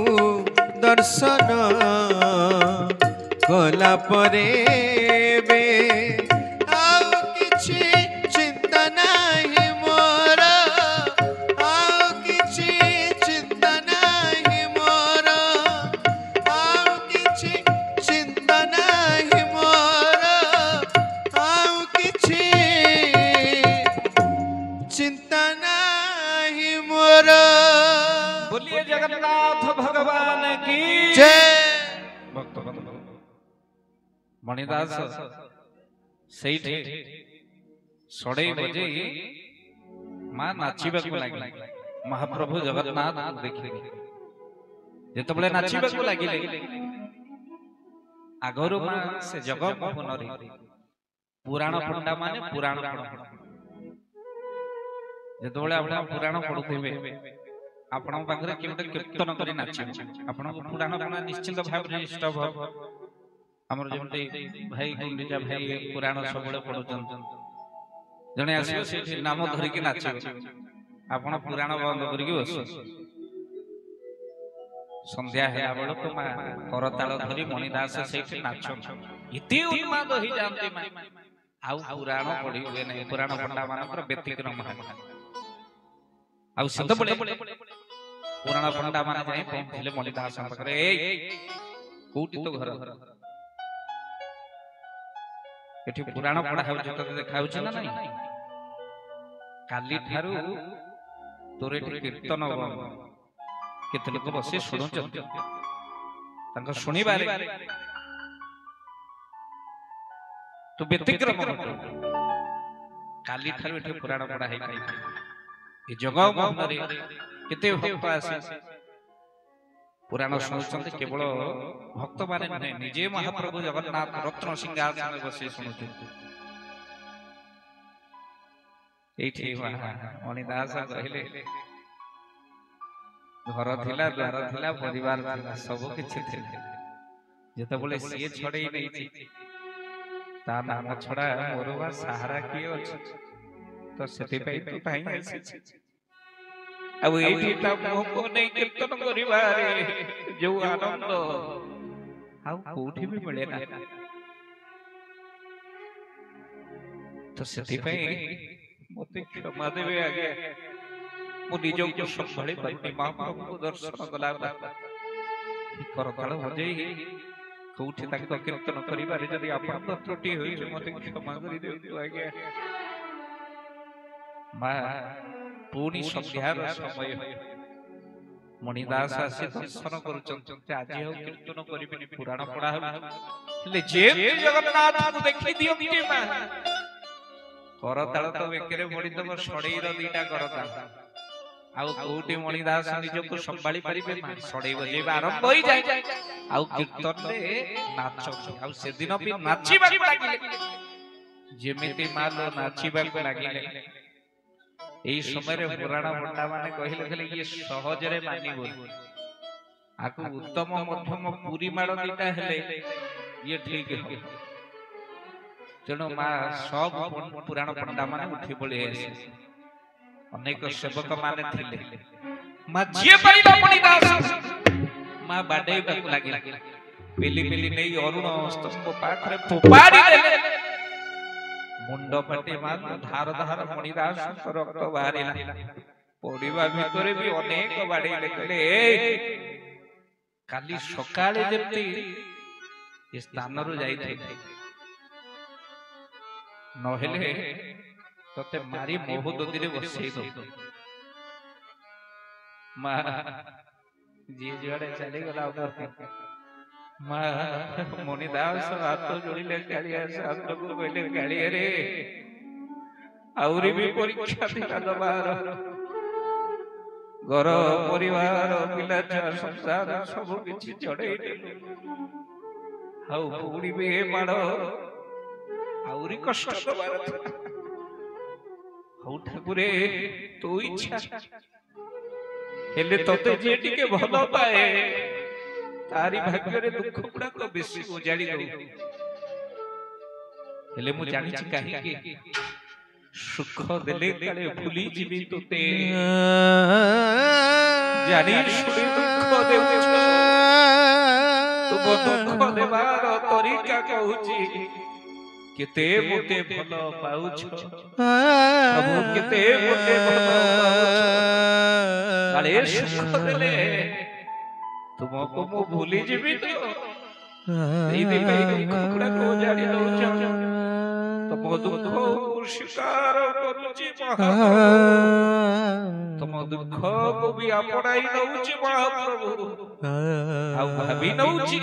दर्शन कला परे बे आउ किछि चिंता नाही मोर आउ किछि चिंता नाही मोर आउ किछि चिंता नाही मोर आउ किछि चिंता नाही मोर बोलिए जगन्नाथ भगवान की जय। भक्त मणिदास ସେଇଠି ସଡ଼େଇ ବଜେଇ ମା ନାଚିବାକୁ ଲାଗିଲେ ମହାପ୍ରଭୁ ଜଗନ୍ନାଥ ଦେଖିଲେ ଯେତେବେଳେ ନାଚିବାକୁ ଲାଗିଲେ ଆଗରୁ ମା ସେ ଜଗମୋହନରେ ପୁରାଣ ପଣ୍ଡା ମାନେ ପୁରାଣ ଯେତେବେଳେ ଆପଣ ପୁରାଣ ପଢୁଥିବେ ଆପଣଙ୍କ ପାଖରେ କେମିତି କୀର୍ତ୍ତନ କରି ନାଚିବେ ଆପଣଙ୍କୁ ପୁରାଣ ପଣା ନିଶ୍ଚିନ୍ତ ଭାବରେ ଇଷ୍ଟ ହବ ଆମର ଯେମିତି ଭାଇ ଗୁଣ୍ଡିଚା ଭାଇ ପୁରାଣ ସବୁବେଳେ ପଢୁଛନ୍ତି ଜଣେ ଆସିବ ସେଇଠି ନାମ ଧରିକି ନାଚିବେ ଆପଣ ପୁରାଣ ବନ୍ଦ କରିକି ବସିବେ ସନ୍ଧ୍ୟା ହେଲା ବେଳକୁ ମା କରତାଳ ଧରି ମଣିଦାସ ସେଇଠି ନାଚନ୍ତି ଏତେ ଉନ୍ମାଦ ହେଇଯାଆନ୍ତି ଆଉ ପୁରାଣ ପଢିବେ ନାହିଁ ପୁରାଣ ପଣ୍ଡା ମାନଙ୍କର ବ୍ୟତିକ୍ରମ ଆଉ ସେତେବେଳେ ପୁରାଣ ପଣ୍ଡା ମାନେ ଯାଇ ପହଞ୍ଚିଲେ ମଣିଦାସ ପାଖରେ ଏଇ କୋଉଠି ତ ଘର ଏଠି ପୁରାଣ ପଢା ହେଉଛି ତତେ ଦେଖାଉଛି ନା ନାଇଁ କାଲି ଠାରୁ ତୋର ଏଠି କୀର୍ତ୍ତନ କେତେ ଲୋକ ବସି ଶୁଣୁଛନ୍ତି ତାଙ୍କ ଶୁଣିବାରେ ତୁ ବ୍ୟତିକ୍ରମ କାଲି ଠାରୁ ଏଠି ପୁରାଣ ପଢା ହେଇପାରିବ ଏ ଜଗମୋହନରେ केते भक्त आसी पुराण शुणुचंती केवल भक्त माने नहीं निजे महाप्रभु जगन्नाथ रत्न सिंहासन बसी शुणुते एठी मणिदास कहले घर थिला द्वार थिला परिवार थिला सब किछि थिला जेते बोले सिए छड़े नहीं ता नाम छड़ा मोरवा सहारा किए अछि तो सेति पई तो भाई आसी अब एठी ता मोको नहीं कीर्तन करिबारे जो आनंद आउ कोठी भी मिले ना तो सेति पई मोते क्षमा देवे आगे मो निजो को संभाळी पाइनी महाप्रभु को दर्शन कला करताल भजई कोठी ताको कीर्तन करिबारे जदि आपण तो त्रुटि होई मोते क्षमा करि देउ आगे मा पूर्णी संध्यार समय मणिदास आसी दर्शन करुचंते आज हो कीर्तन करिबिनी पुराण पढ़ा हेले जे जगन्नाथ को देखि दियंती मा करताल तो बेकरे मोड़ी दब सड़ेईर दीटा करताल आउ कोठी मणिदास निजको संभाली परिबे मा सड़ेई बजेबा आरंभ होई जाय आउ कीर्तन रे नाच आउ से दिन भी नाचिबा लागिले जेमिति मालो नाचिबा लागिले एई समय रे पुराण पंडा माने कहिले खले ये सहज रे मानिबो आकु उत्तम मध्यम पूरी माड़ दीटा हेले ये ठीक है तेणु माँ सब पुराण पंडा माने उठी पड़े अनेक सेवक माने थिले माँ जे परिला मणिदास माँ बाडे लागिला पेली पेली नहीं अरुण स्तंभ पाखरे फोपाड़ी देले मुंड फटे माँ धार धार मणिदास रक्त बाहरिला पड़िबा भितरे भी अनेक बाडे कहले काली सकाळे जेमती ए स्थान रु जाईथे नहेले तते मारी महोदधि रे बसई दो मा जी जुआड़े चली गला मा मणिदास हाथ जोड़िले कालिया शास्त्र को कहले कालिया रे आउरी भी परीक्षा दिला दबार घर परिवार पिला संसार सब किछि चढ़ई देलु हाउ पुड़ी बे माड़ आउरी कष्ट दबार हाउ ठाकुरे तो इच्छा हेले तते जे टिके भलो पाए तारी भाग्य रे दुख गुडा को बेसी उजाड़ी दो हेले मु जानि छि काहे के सुख देले काले भूली जीवी तोते जानि सुनी दुख देउ तो दुख देवार तरीका कहूची केते मोते भलो पाउछ प्रभु केते मोते भलो काले सुख देले तुमको मु भूली जीवी तो एई दे पे दुख गुडा को जाड़ी दउछ तम दुख स्वीकार करूची महाप्रभु तम दुख को भी अपनाई दउची महाप्रभु आ भाबी नउची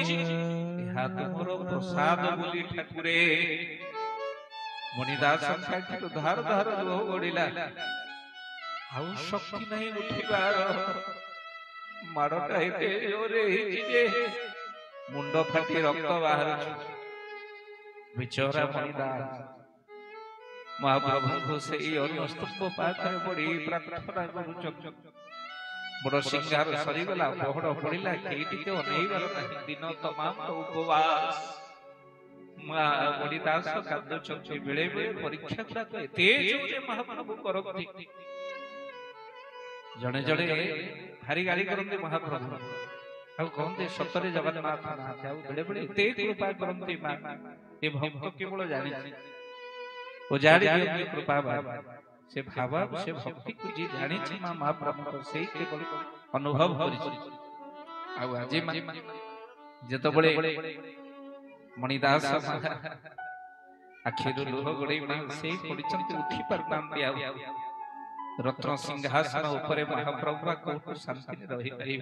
एहा तुमरो प्रसाद बोली ठाकुरे मणिदास संख्या तो धार धार लुह गड़िला आउ शक्ति नहीं उठिबार माड़टा एते जोरे जे मुंड फाटी रक्त बाहर बिचौरा मणिदास महाप्रभु को से स्तंभ पाखरे पड़ी प्रार्थना करूच बड़ सिंगार सरी गला पहड़ पड़िला केटी के अनेइबार नहीं दिन तमाम उपवास मां मणिदास कादो चंची बेले बेले परीक्षा करा एते जोरे महाप्रभु करती जणे जणे भारी गाली करते महाप्रभु आ कहते सतरे जगन्नाथ नाथ आ बेले बेले एते कृपा करती मां ए भक्त केवल जानि ओ जानि कृपा से भावा से भक्ति को जी जानि छी मां महाप्रभु को सेई केवल अनुभव करि आ आजे जतो बळे मणिदास आखिर लोह गड़े से पड़चंती उठी पारनांती आ रत्न सिंहासन ऊपर महाप्रभु को शांति रही पारि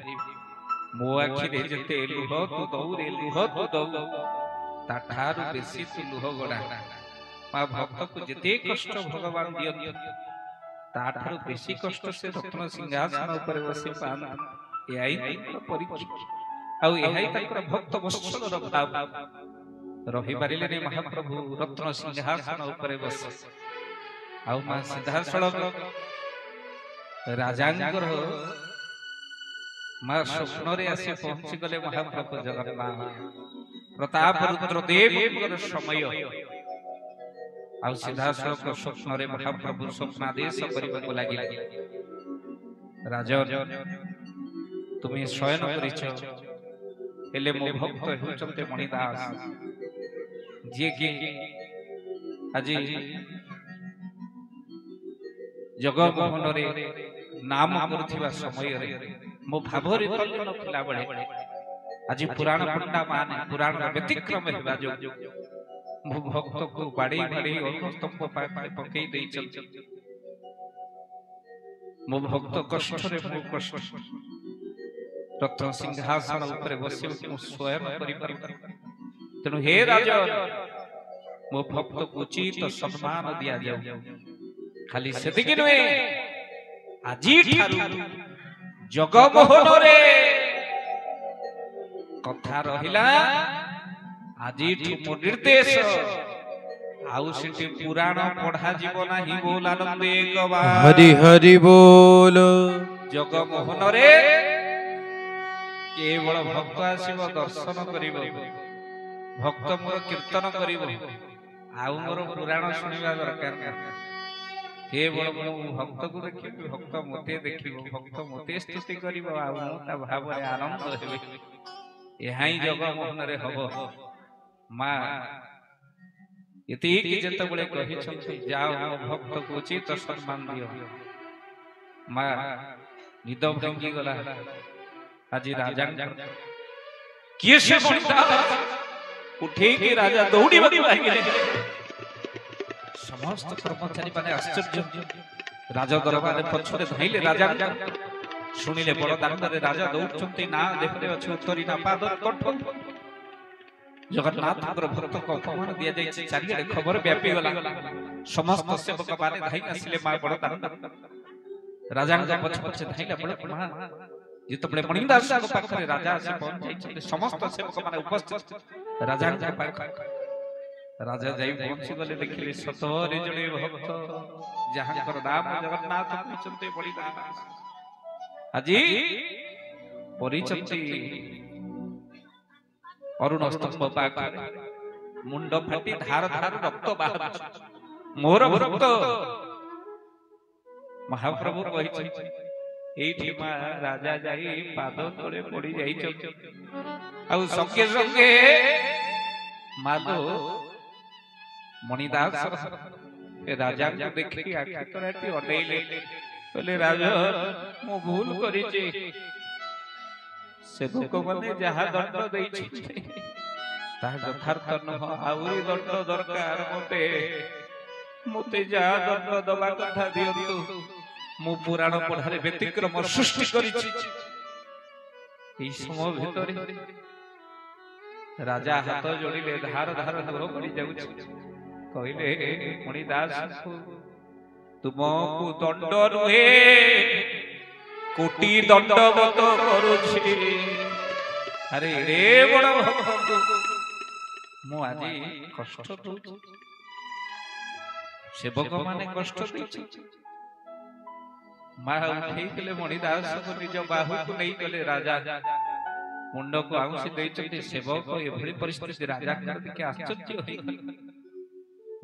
मो आखि रे जते लोह तू दौरे लोह तू दौ ताठार बेसी तू लोह गड़ा मां भक्त को जते कष्ट भगवान दियंती ताठारु बेसी कष्ट से रत्न सिंहासन ऊपर बसी पान एई परीक्षा आउ एई ताकर भक्त वत्सल भाव रही पारिले ने महाप्रभु रत्न सिंहासन ऊपर बस आउ मा सीधा सड़क राजांकर मा स्वप्न रे आसी पहुंची गले महाप्रभु जगन्नाथ प्रताप रुद्र देव समय आउ सीधा सड़क स्वप्न रे महाप्रभु स्वप्नादेश करबा को लागिला राजन तुम्हें शयन करिछ हेले मो भक्त हेउचते मणिदास जे कि আজি जगमोहन रे नाम करथिबा समय रे मो भावरे तल्लीन थिला बेले আজি पुराण पंडा माने पुराण व्यतिक्रम हेबा जो मो भक्त को बाड़ी बाड़ी स्तंभ पाखे पकई देई चल मो भक्त कष्ट रे मो कष्ट रत्न सिंहासन ऊपर बसी मु स्वयं करि पर तेनु हे राजन मो भक्त को उचित सम्मान दिया जाऊ खाली सेतिकी नुहे আজি ठारू जगमोहन रे कथा रहिला আজি मो निर्देश आउ सिटी पुराण पढ़ा जीव नाही बोल आनंद एक बार हरि हरि बोल जगमोहन रे केवल भक्त आसीब दर्शन करिवो भक्त मोर कीर्तन करिवो आउ मोर पुराण सुनिबा दरकार केवल मो भक्त को देखि भक्त मते देखिबो भक्त मते स्तुति करिवो आउ ता भाव रे आनंद हेबे एहाई जगमोहन रे हबो मा इति कि जत बळे कहि छथि जाओ मो भक्त को उचित सम्मान दियो मा निद भांगी गला আজি राजा किए से बनता उठे के राजा दौड़ी बगी भागिले समस्त कर्मचारी माने आश्चर्य राजा दरबार पछरे धाइले राजा सुनिले बड़ दांड रे राजा दौड़चंती ना देखले अछि उत्तरी ना पाद कठ जगन्नाथ भक्त को अपमान दिया जाय चारिया खबर व्यापी गला समस्त सेवक माने धाइ आसिले मा बड़ दांड राजा का पछ पछ धाइला बड़ मा जितबळे मणिदास को पाखरे राजा से पहुंच जाय समस्त सेवक माने उपस्थित राजा के पाख राजा जाई पहुंची गले देखिले सतरे जणे भक्त जहांकर नाम जगन्नाथ कहचंते मणिदास আজি परिचंती अरुण स्तंभ पाखरे मुंड फाटी धार धार रक्त बाहर मोर भक्त महाप्रभु कहि एठी मा राजा जाई पाद तळे पड़ी जाई छ आ संगे संगे मालो मणिदास ए राजा को देखि आखि तराटी अनेइले बोले राजा मो भूल करि छी सेवक माने जहा दंड देई छी ता यथार्थ न आउरी दंड दरकार मते जहा दंड दबा कथा दियंतु मु पुराण पढ़ारे व्यतिक्रम सृष्टि करिछि एई समय भितरे राजा हाथ जोड़िले धार धार लुह पड़ी जाउछि कहिले मणिदास तुमको दंड रुहे कोटि दंडवत करूछि अरे रे बड़ भक्त मु आजी कष्ट दउछि सेवक माने कष्ट दैछि मा उठेइले मणिदास को निज बाहु को नहीं गले राजा मुंड को आउसी दैछथि सेवक एभली परिस्थिति राजा के आश्चर्य होई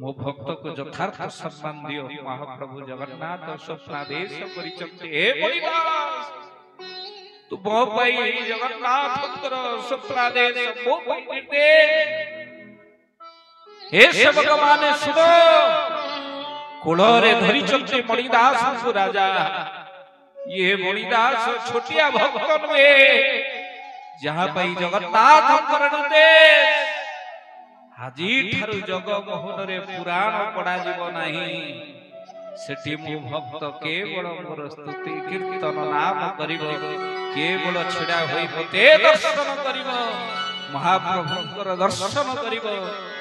मो भक्त को यथार्थ सम्मान दियो महाप्रभु जगन्नाथ स्वप्नादेश करिछथि हे मणिदास तू मो पई जगन्नाथ कर स्वप्नादेश मो पई निर्देश हे सेवक माने सुनो कुलरे धरी चलते मणिदास को राजा ये मणिदास छोटिया भक्त नुहे जहां पई जगन्नाथ कर निर्देश আজি ठारू जगमोहन रे पुराण पढ़ा जीव नाही सेठी मो भक्त केवल मोर स्तुति कीर्तन नाम करिवो केवल छिड़ा होई मते दर्शन करिवो महाप्रभुकर दर्शन करिवो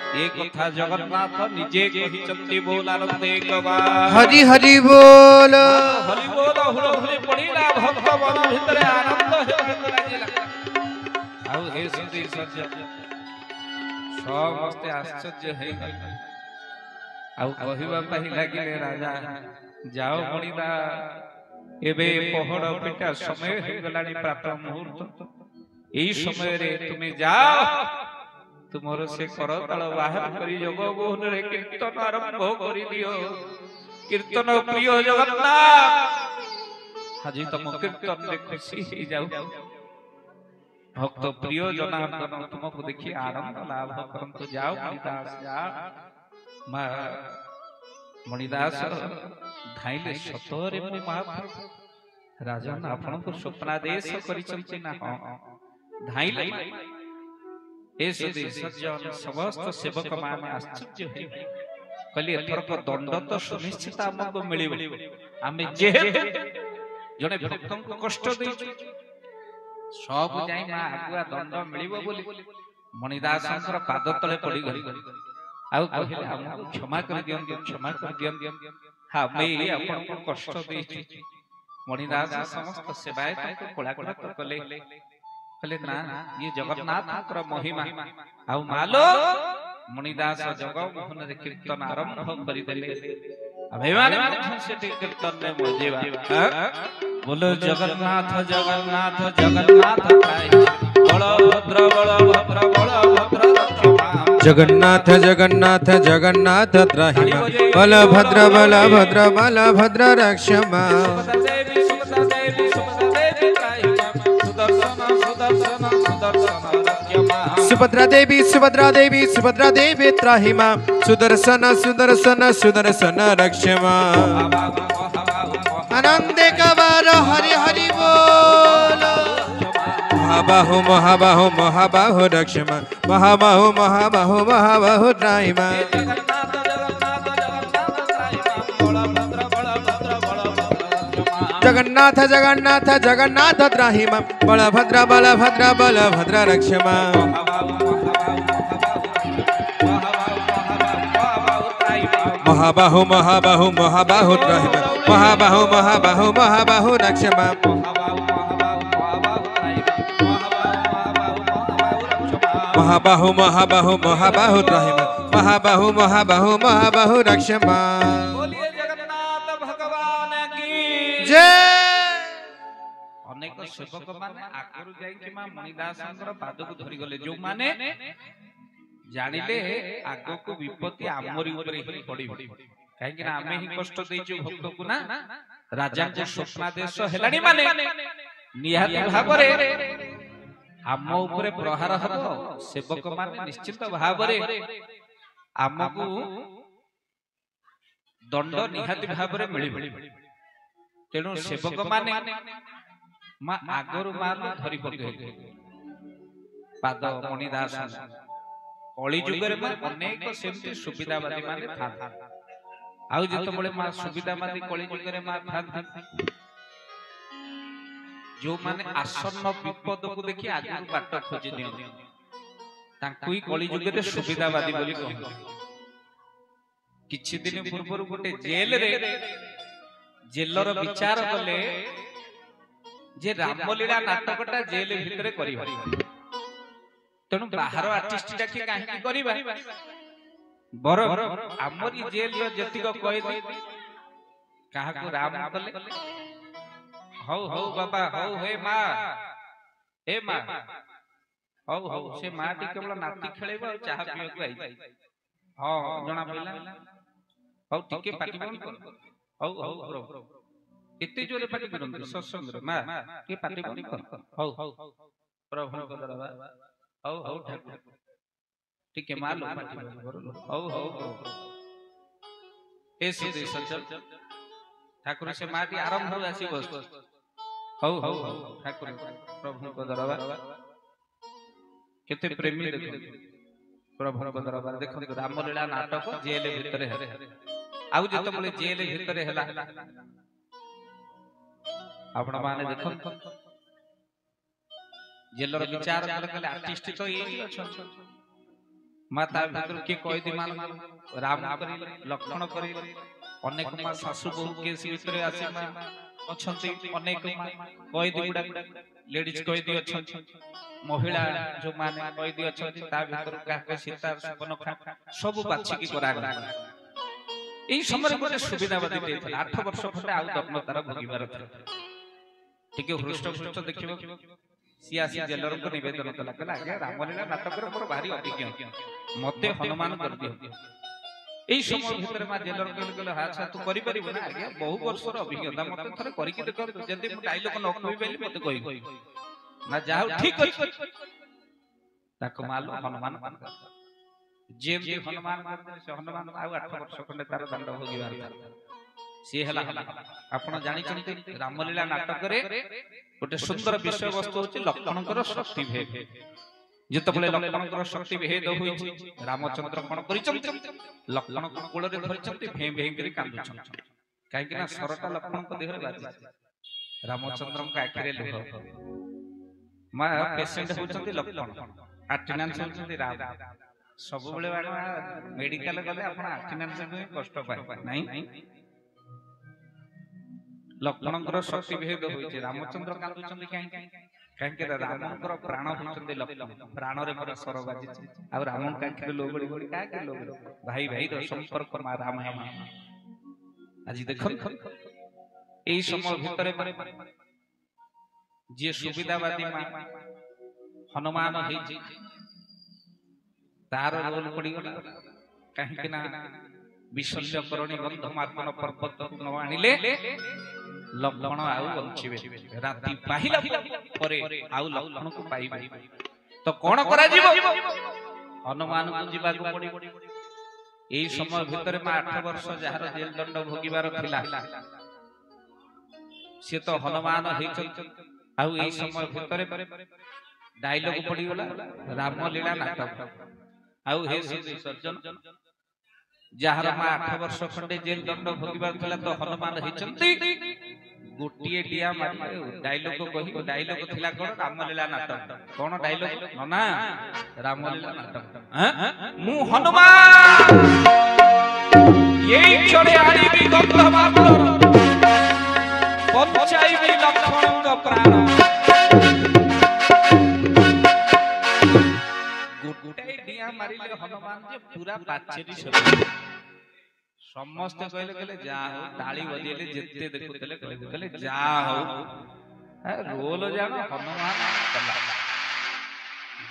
ये कथा जगन्नाथ निजे कहिचंती बोलानंदे कबा हरि हरि बोल हरि बोल हुलहुली पड़िला भक्त मन भितरे आनंद हेबाक लागिला आउ हे सुधी सज्जन समस्ते आश्चर्य हे आउ कहिबा पाहि लागिले राजा जाओ मणिदा एबे पहड़ पिटा समय हे गलानी प्रातः मुहूर्त एई समय रे तुमे जाओ तुमरो से करतल बाहर करी जोग मोहन रे कीर्तन आरंभ करि दियो कीर्तन प्रिय जगन्नाथ हाजी तुम कीर्तन रे खुशी ही जाऊ भक्त प्रिय जनार्दन तुमको देखि आनंद लाभ करंतु जाओ मणिदास जा मा मणिदास धाइले सतरे मो महाप्रभु राजन आपण को स्वप्नादेश करिसंति ना धाइले ए सुधी सज्जन समस्त सेवक मान आश्चर्य हे कली एथर को दंड तो सुनिश्चित हमको मिलिबो आमे जेहेतु जने भक्तन को कष्ट देइ सब जाई मा आगुआ दंड मिलिबो बोली मणिदासंकर पाद तले पड़ी गली आउ कहिले हमको क्षमा कर दियन क्षमा कर दियन हा मैं आपन को कष्ट देइ मणिदास समस्त सेवायत को कोलाकुल कले कले ना ये जगन्नाथ महिमा आउ मालो मणिदास जग मोहन रे कीर्तन आरंभ करि देले अभिमान से कीर्तन में मजेवा बोलो जगन्नाथ जगन्नाथ जगन्नाथ बलभद्र बलभद्र बलभद्र जगन्नाथ जगन्नाथ जगन्नाथ त्राहि बलभद्र बलभद्र बलभद्र रक्ष मां सुभद्रा देवी त्राहि मां सुदर्शन सुदर्शन सुदर्शन रक्ष मां आनंदे कवार हरि हरि बोल महाबाहु महाबाहु महाबाहु रक्ष मां महाबाहु महाबाहु महाबाहु त्राहि मां जगन्नाथ जगन्नाथ जगन्नाथ त्राहि मां बलभद्र बलभद्र बलभद्र रक्ष मां महाबाहु महाबाहु महाबाहु त्राहि मां महाबाहु महाबाहु महाबाहु रक्ष मां महाबाहु महाबाहु महाबाहु त्राहि मां महाबाहु महाबाहु महाबाहु रक्ष मां अनेक सेवक माने आगरु जाई कि मा मणिदासंकर पाद को धरि गले जो माने जानिले आगो को विपत्ति आमरी ऊपर ही पड़िबो काहे कि आमे ही कष्ट देइछु भक्त को ना राजा को स्वप्नादेश हेलानी माने निहाती भाबरे आम ऊपर प्रहार हबो सेवक माने निश्चित भाबरे आमको दंड निहाती भाबरे मिलिबो तेणु सेवक माने मा आगरु मान धरि पके पाद मणिदास कली जुगरे मा अनेक सेमति सुविधावादी माने था आउ जतो बळे मा सुविधावादी कली जुगरे मा था जो माने आसन्न विपद को देखि आगरु बाट खोजि दियो ताकुई कली जुगरे सुविधावादी बोली कहू किछि दिन पूर्व गोटे जेल रे जेलर विचार कले जे रामलीला नाटकटा जेल भितरे करिबा तेणु बाहर आर्टिस्ट टाकी काहे करिबा बर हमरी जेल रो जतिक कहि दे काहा को राम कले हौ हौ बाबा हौ हे मां हौ हौ से माटी केवल नाती खेलेबा चाह पियो को आई हां जणा पइला हौ टिके पाटी बंद कर हौ हौ ब्रो इत्ते जोरे पाटी करन सत्संग रे मां के पाटी बंद कर हौ प्रभु को दरबा हौ हौ ठाकुर टिके मालो पाटी बंद कर हौ हौ ए सुदे सचल ठाकुर से माटी आरंभ हो आसी बस हौ हौ ठाकुर प्रभु को दरबा केते प्रेमी देखो प्रभु को दरबा देखो रामलीला नाटक जेल भीतर है आउ जतो बोले जेल भीतर हैला आपण माने देखो जेलर विचार कले आर्टिस्ट तो एही अछन माता भीतर के कैदी मान राम करी लक्षण करी अनेक मा सासु बहु केस भीतर आसी मा अछंती अनेक मा कैदी गुडा लेडीज कैदी अछंती महिला जो माने कैदी अछंती ता भीतर का सीता सुपन सब बाछि की करा एई समय गोटे सुविधावादी देथि 8 वर्ष खटे आउ दग्नतार भोगिबार टिके हृष्ट हृष्ट देखिबो सियासी जेलर को निवेदन कला कला आगे रामलीला नाटक रे मोर भारी अभिज्ञ मते हनुमान कर दियो एई समय भीतर मा जेलर कहले हां तू करि परिबो ना आगे बहु वर्ष रो अभिज्ञता मते थरे करि के देख जदी मु डायलॉग न कहबी बेली मते कहि ना जाऊ ठीक अछि ताको मालो हनुमान जेम जे हनुमान से हनुमान आउ 8 वर्ष खंडे तार दंड भोगिबार सी हला आपण जानि चंती रामलीला नाटक रे गोटे सुंदर विषय वस्तु होची लक्ष्मणकर शक्ति भेद जत बले लक्ष्मणकर शक्ति भेद होई रामचंद्र कोन करिचंती लक्ष्मण को कोळ रे धरिचंती भे भे करी कांदुचंती काहे कि ना सरटा लक्ष्मण को देह रे बाजी रामचंद्र का आखि रे लुह मा पेशेंट होचंती लक्ष्मण अटेंडेंस होचंती राम सब बले मेडिकल गले आपण अटेंडेंस में कष्ट पाए नहीं लक्ष्मणकर शक्ति भेद होइছে रामचंद्र कांदुचंती काहे रामकर प्राण होचंती लक्ष्मण प्राण रे मोर सर बाजिছে आ राम काखिरे लोबड़ी बड़ी का के लोग भाई भाई रो संपर्क मा रामायण आज देखन एई समय भितरे जे सुविधावादी मा हनुमान हेछि तार रोल पड़ी गला काहे कि ना विशल्य करणी गंध मार्गन पर्वत न आनिले लक्ष्मण आउ बंचिबे राति पाहिला परे आउ लक्ष्मण को पाइबे तो कोन करा जीवो हनुमान को जीवा को पड़ी एई समय भितरे मा 8 वर्ष जहार जेल दंड भोगिबार थिला से तो हनुमान हेचंती आउ एई समय भितरे डायलॉग पड़ी गला रामलीला नाटक आउ हे सर्जन जहार मा 8 वर्ष खंडे जेल दंड भोगिबार थिला तो हनुमान हेचंती गोटिए डिया मारी डायलॉग कहि डायलॉग थिला कोन रामलीला नाटक कोन डायलॉग नना रामलीला नाटक मु हनुमान एई छड़े आड़ी भी गंध मात्र पंचाईबी लक्ष्मण को प्राण गोटाई डिया मारिले हनुमान जे पूरा पाछेरी सब समस्त कहले कहले जा हो ताली बजेले जेते देखुतले कहले जा हो रोल जानो हनुमान कला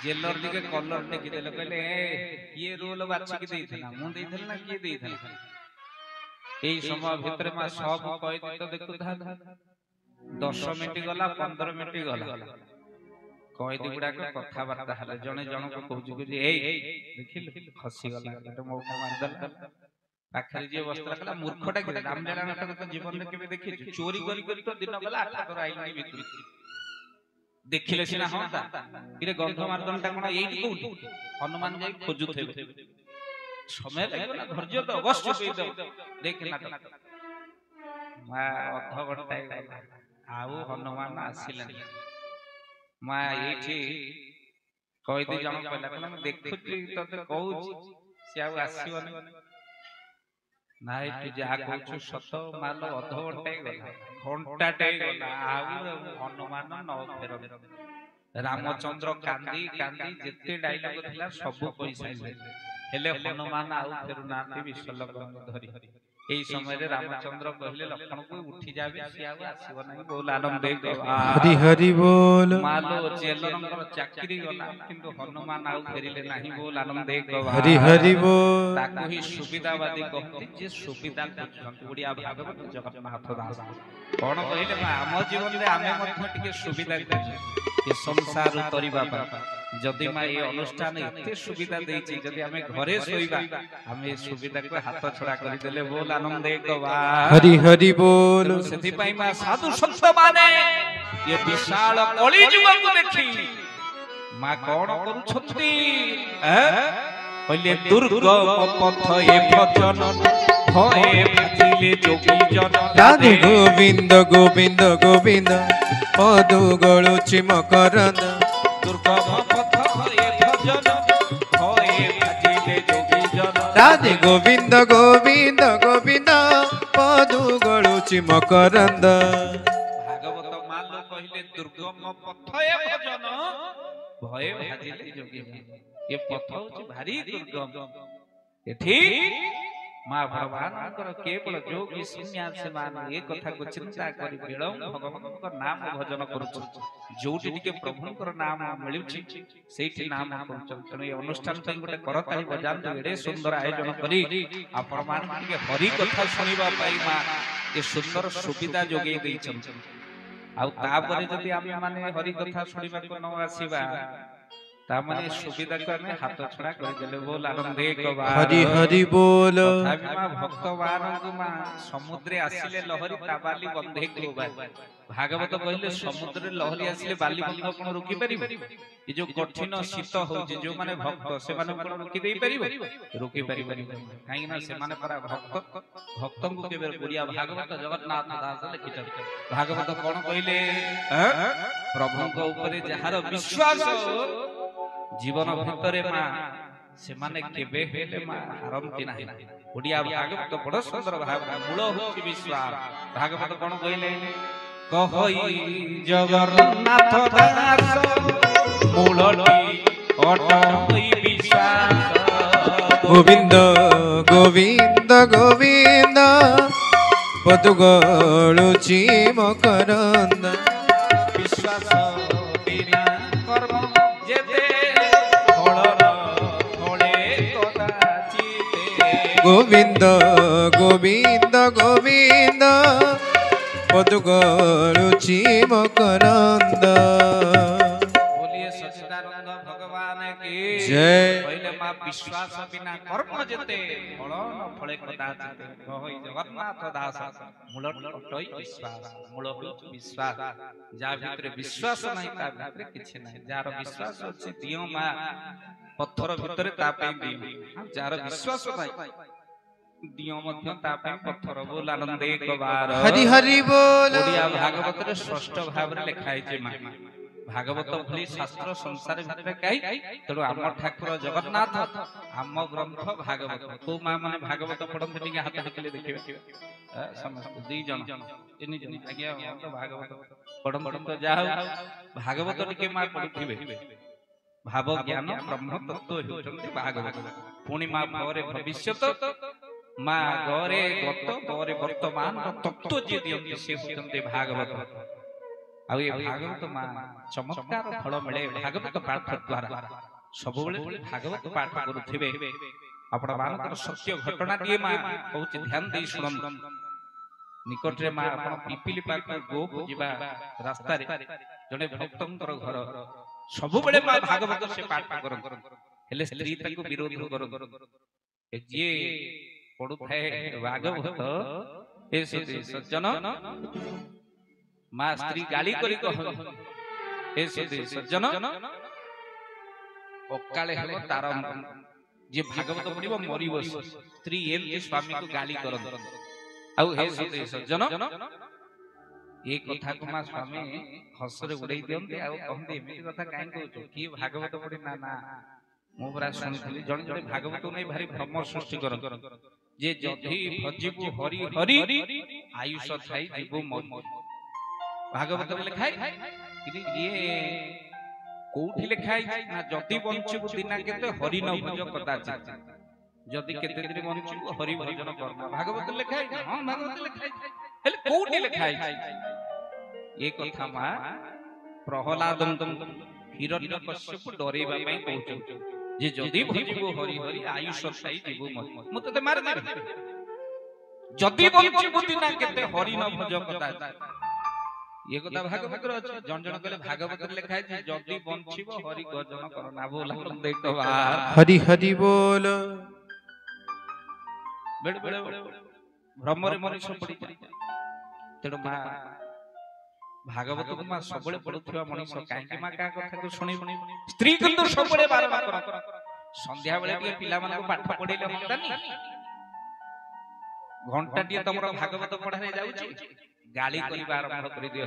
जेलर दिके कलर देखि देले कहले किए रोल बाछि के देइथला मु देइथल ना किए देइथल एई समय भीतर मा सब कहि तो देखु था 10 मिनिट गला 15 मिनिट गला कैदी गुडा को कथा बार्ता हले जने जन को कहजु कि ए देखिल खसी गला एटा मौका मार दला पाखरे जे वस्त्र कला मूर्खटा के रामलीला नाटक तो जीवन में केबे देखि चोरी करी करी तो दिन गला 8 कर आइली भीतर देखिले सिना होता इरे गंध मार्दनटा कोन एई कोठी हनुमान जाई खोजुथेबे समय लागला धैर्य तो अवश्य पेई दो देख नाटक मा अध घंटा आउ हनुमान आसिलन मा एठी कैदी जन कहला कहला मैं देखुची तते कहूची से आउ आसीबनी नाइ तू जा कहछु सत मालो अध घंटाटे गला आउ हनुमान न फेर रामचंद्र कांदी कांदी जेते डायलॉग थिला सब पैसा हेले हनुमान आउ फेरु नांती विशल्य धरी एई समय रे रामचंद्र कहले लक्ष्मण को उठी जाबे से आउ आसीबो नाही बोल आनंद देख हरि हरि बोल मालो जेलरंकर चाकरी गला किंतु हनुमान आउ फेरिले नाही बोल आनंद देख हरि हरि बोल ताको ही सुविधावादी कहते जे सुविधा खोजंत ओडिया भागवत जगन्नाथ दास कोन कहले हम जीवन रे आमे मध्य टिके सुविधा खोज ये संसार तरिबा जदि मा ये अनुष्ठान एते सुविधा देछि जदि हमें घरे सोइबा हमें सुविधा को हाथ छड़ा करि देले बोल आनंद एक बार हरि हरि बोल सेति पई मा साधु संत माने ये विशाल कली जुग को देखि मा कोन करू छथि कहले दुर्गम पथ ए भजन होए भाजिले जोगी जन राधे गोविंद गोविंद गोविंद पदु गळुचि मकरंद दुर्गम पथ ए भजन होए भाजिले ରାଧେ ଗୋବିନ୍ଦ ଗୋବିନ୍ଦ ଗୋବିନ୍ଦ ପଦୁ ଗଳୁଛି ମକରନ୍ଦ। ଭାଗବତ ମାଲ କହିଲେ ଦୁର୍ଗମ ପଥ ଏ ଭଜନ ଭୟ ଭାଜିଲେ ଯୋଗୀ। ଏ ପଥ ହଉଛି ଭାରି ଦୁର୍ଗମ। ଏଠି ମା ଭଗବାନଙ୍କର କେବଳ ଯୋଗୀ ସନ୍ନ୍ୟାସୀ ମାନେ ଏ କଥାକୁ ଚିନ୍ତା କରି ବିଳମ୍ବ ଭଗବାନଙ୍କ ନାମ ଭଜନ କରୁଛନ୍ତି। ଯୋଉଠି ଟିକେ ପ୍ରଭୁଙ୍କର ନାମ ମିଳୁଛି ସେଇଠି ନାମ କରୁଛନ୍ତି। ତେଣୁ ଏ ଅନୁଷ୍ଠାନ ପାଇଁ ଗୋଟେ କରତାଳି ବଜାନ୍ତୁ। ଏଡେ ସୁନ୍ଦର ଆୟୋଜନ କରି ଆପଣମାନଙ୍କୁ ଟିକେ ହରି କଥା ଶୁଣିବା ପାଇଁ ମା ଏ ସୁନ୍ଦର ସୁବିଧା ଯୋଗେଇ ଦେଇଛନ୍ତି। ଆଉ ତାପରେ ଯଦି ଆମେ ମାନେ ହରି କଥା ଶୁଣିବାକୁ ନ ଆସିବା ତାମାନେ ସୁବିଧାକୁ ଆମେ ହାତ ଛଡା କରିଦେଲେ। ବୋଲ ଆନନ୍ଦେ ହରି ହରି ବୋଲ। ତଥାପି ମା ଭକ୍ତମାନଙ୍କୁ ମା ସମୁଦ୍ରେ ଆସିଲେ ଲହରୀ ତା ବାଲି ବନ୍ଧେ ଭାଗବତ କହିଲେ ସମୁଦ୍ରରେ ଲହରୀ ଆସିଲେ ବାଲି ବନ୍ଧ କଣ ରୋକି ପାରିବ? ଏ ଯୋଉ କଠିନ ଶୀତ ହଉଛି ଯୋଉମାନେ ଭକ୍ତ ସେମାନଙ୍କୁ କଣ ରୋକି ଦେଇ ପାରିବ? ରୋକି ପାରିବନି। କାହିଁକି ନା ସେମାନେ ପରା ଭକ୍ତଙ୍କୁ କେବେ ଓଡ଼ିଆ ଭାଗବତ ଜଗନ୍ନାଥ ଦାସ ଲେଖିଛନ୍ତି। ଭାଗବତ କଣ କହିଲେ? ପ୍ରଭୁଙ୍କ ଉପରେ ଯାହାର ବିଶ୍ୱାସ ଜୀବନ ଭିତରେ ମା ସେମାନେ କେବେ ହେଲେ ମା ହାରନ୍ତି ନାହିଁ। ଓଡ଼ିଆ ଭାଗବତ ବଡ଼ ସୁନ୍ଦର ଭାବରେ ମୂଳ ହେଉଛି ବିଶ୍ୱାସ। ଭାଗବତ କଣ କହିଲେ? କହଇ ଜଗନ୍ନାଥ ଦାସ ମୂଳଟି ଅଟଇ ବିଶ୍ୱାସ। ଗୋବିନ୍ଦ ଗୋବିନ୍ଦ ଗୋବିନ୍ଦ ପଦୁ ଗଳୁଛି ମକରନ୍ଦ। ବିଶ୍ୱାସ ବିନା କର୍ମ ଯେତେ ଫଳର ଫଳେ କଦାଚିତେ। ଗୋବିନ୍ଦ ଗୋବିନ୍ଦ ଗୋବିନ୍ଦ ପଦୁ ଗଳୁଛି ମକରନ୍ଦ। बोलिए सच्चिदानंद भगवान की जय। पहले मां विश्वास बिना कर्म जेते फल न फले कदाचित। कहई जगन्नाथ दास मूल अटई विश्वास। मूल होउछि विश्वास। जा भितरे विश्वास नाही ता भितरे किछि नाही। जार विश्वास अछि दियो मां पत्थर भितरे ता पे दियो। जार विश्वास नाही दियो मध्य ता पे पत्थर। बोल आनंदे कबार हरि हरि बोल। ओडिया भागवत रे स्पष्ट भाव रे लिखा है जे मां भागवत भली शास्त्र संसार भितर काई। तेणु आम ठाकुर जगन्नाथ आम ग्रंथ भागवत। को मां माने भागवत पढ़ते टिके हाथ टेकिले देखिबे समस्त दी जन तीन जन आज्ञा तो भागवत पढ़ते तो जा भागवत टिके मां पढ़ुथिबे। भाव ज्ञान ब्रह्म तत्व हेउचंती भागवत। पुणी मां भवरे भविष्यत मां गरे गत गरे वर्तमान तत्व जे दियंती से हेउचंती भागवत। आउ ये भागवत मां चमत्कार फल मिले भागवत पाठ द्वारा। सब बेले भागवत पाठ करुथिबे आपण मानकर सत्य घटना दिए मां कहूची ध्यान दे सुनन। निकट रे मां आपण पिपिली पाक गोप जिबा रास्ता रे जने भक्तंकर घर सब बेले मां भागवत से पाठ करन। हेले स्त्री ताको विरोध करन। ए जे पढु थाए भागवत ए सज्जन मां स्त्री गाली करी कह ए सज्जन अकाले हेलो तार जे भागवत पढ़िबो मरिबो। स्त्री एमती स्वामी को गाली करन। आउ हे सज्जन ए कथा को मां स्वामी हसरे उड़ाई दियंते। आउ कहंते एमिति कथा काहे कहउछु की भागवत पढ़ी ना ना मो बरा सुनिथिली जण जण भागवत नै भारी भ्रम सृष्टि करन। जे जधि भजिबु हरि हरि आयुष थाई जीवु मरि। भागवत में लिखा है ये कोठी लिखा है ना जति बंचिबु दिना केते हरि न भज कदाचित। जति केते दिन बंचिबु हरि भजन करना भागवत लिखा है। हां भागवत लिखा है हेले कोठी लिखा है ये कथा मा प्रहलाद हिरण्यकश्यप डरेबा पई कहउछ जे जति भजिबु हरि हरि आयुष थाई जीवु मरि। मु तते मार दे जति बंचिबु दिना केते हरि न भज कदाचित। ये कथा भागवत रे अछि। जन जन कहले भागवत रे लिखा है जदि बंचिबो हरि गजन करना। बोल देखबा हरि हरि बोल। बेड बेड भ्रम रे मनुष्य पड़ी जाय। तेणु मां भागवत को मां सबले पढुथिबा मनुष्य काहे मां का कथा को सुनि स्त्री किंतु सबले बारंबार कर संध्या बेले के पिला मन को पाठ पढेले हमदानी घंटा टिए तमरो भागवत पढारे जाउची गाली करिबा आरंभ करि दियो।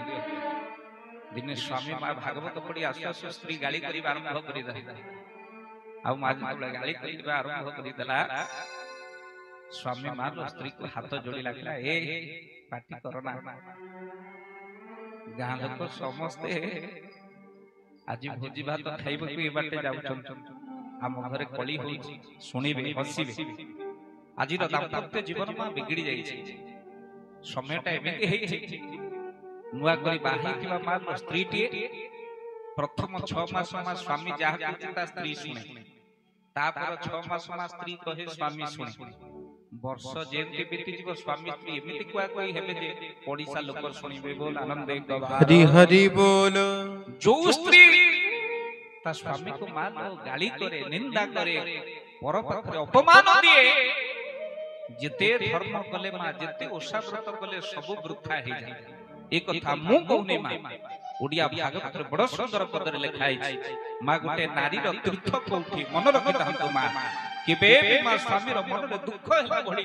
दिने स्वामी मां भागवत पढ़ी आसु आसु स्त्री गाली करिबा आरंभ करि दे। आ मां जब गाली करिबा आरंभ करि देला स्वामी मार स्त्री को हाथ जोड़ी लगला ए पार्टी करना गाँ लोक समस्ते आज भोजी भात खाइब ए बाटे जाउछन आम घरे कली हो सुनिबे हसिबे आज दाम्पत्य जीवन मा बिगड़ी जाइछे समयटा एमिति हेइछे नुआ करी बाही किबा मार स्त्री टी प्रथम 6 मास मा स्वामी जाहा कहता स्त्री सुने तापर 6 मास मा स्त्री कहे स्वामी सुने वर्ष जेंति बीती जीव स्वामी स्त्री एमिति कुआ कोई हेबे जे ओडिसा लोक सुनिबे बोल आनंद गवा हरि हरि बोल जो स्त्री ता स्वामी को मार गाली करे निंदा करे पर पाखरे अपमान दिए जेते धर्म कले मा जेते ओषा व्रत कले सब वृथा हे जाय ए कथा मु कहने मा ओडिया भागवत रे बड़ सुंदर पदरे लिखाई छै मा गुटे नारी रो तीर्थ कोठी मन रखिता हंतो मा केबे भी मा स्वामी रो मन रे दुख हेला घड़ी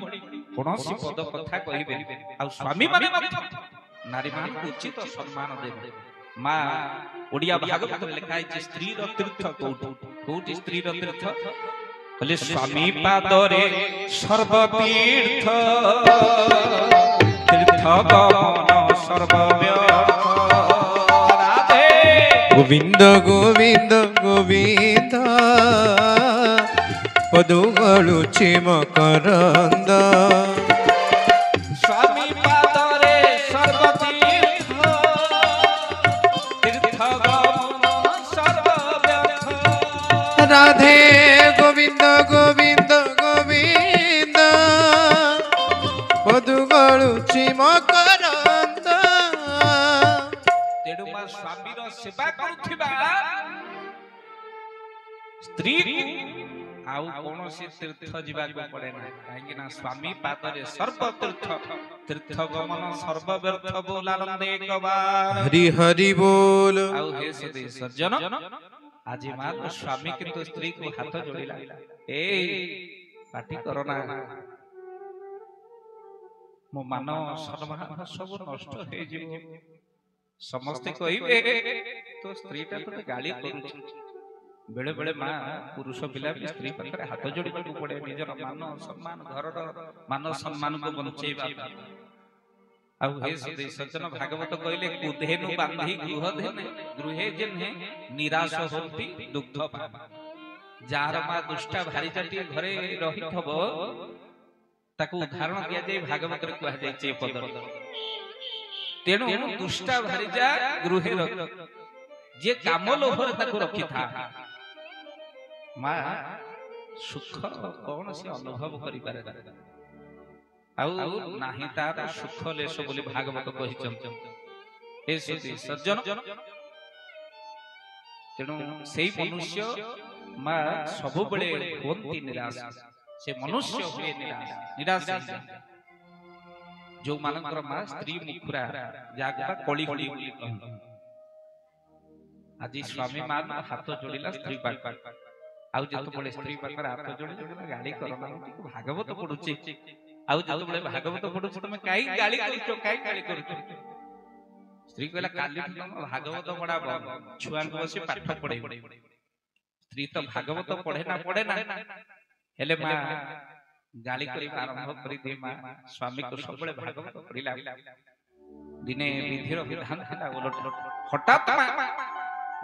कोनोसी पद कथा कहिबे आ स्वामी माने नारी मान को उचित सम्मान देबे मा ओडिया भागवत रे लिखाई छै स्त्री रो तीर्थ कोठी स्त्री रो तीर्थ कले स्वामी पादरे सर्व तीर्थ तीर्थ गमन सर्व व्यर्थ राधे गोविंद गोविंद गोविंद पदुगळु चिमकरंद स्वामी पादरे सर्व तीर्थ तीर्थ गमन सर्व व्यर्थ राधे गोविंद गोविंद गोविंद पदुगळु चिमकरंद तेडु मा स्वामी रो सेवा करुथिबा स्त्री आउ कोनोसी तीर्थ जीवा को पड़े ना काहे ना स्वामी पादरे सर्व तीर्थ तीर्थ गमन सर्व व्यर्थ बोल आनंद एक बार हरि हरि बोल आउ हे सदी सज्जन आज मार स्वामी किंतु स्त्री को हाथ जोड़िला ए पार्टी करना मो मान सम्मान सब नष्ट हे जीव समस्ते कहिबे तो स्त्रीटा तो गाली करू बेले बेले मां पुरुष पिला भी स्त्री पाखरे हाथ जोड़ी को पड़े निजर मान सम्मान घर मान सम्मान को बंचेबा आउ हे सदी सज्जन भागवत कहले कुधेनु बांधी गृह धेने गृहे जेने निराश होती दुग्ध पा जार मा दुष्टा भारी जाती घरे रहिथबो ताकू उदाहरण दिया जाय भागवत रे कहै जाय छै पद तेनु दुष्टा भारी जा गृहे रख जे काम लोभर ताकू रखि था मा सुख कोन से अनुभव करि पारे आउ नाही तार सुख लेश बोली भागवत कहिचन हे सज्जन तेनु सेई मनुष्य मा सब बेले होंती निराश से मनुष्य हुए निराश जो मानकर मा स्त्री मुखुरा जागता कली कली आज स्वामी मान हाथ जोड़िला स्त्री पाक आउ जतो बळे स्त्री पाकर हाथ जोड़िला गाली करना भागवत पढुची आउ जतो बळे भागवत पढुची तमे काई गाली करूचो काई गाली करूचो स्त्री कहला काली भागवत पढाबो छुआन को बसी पाठ पढै स्त्री तो भागवत पढे ना हेले मा गाली करी आरंभ करी दे मा स्वामी को सबले भागवत पढिला दिने विधिर विधान हला उलट हठात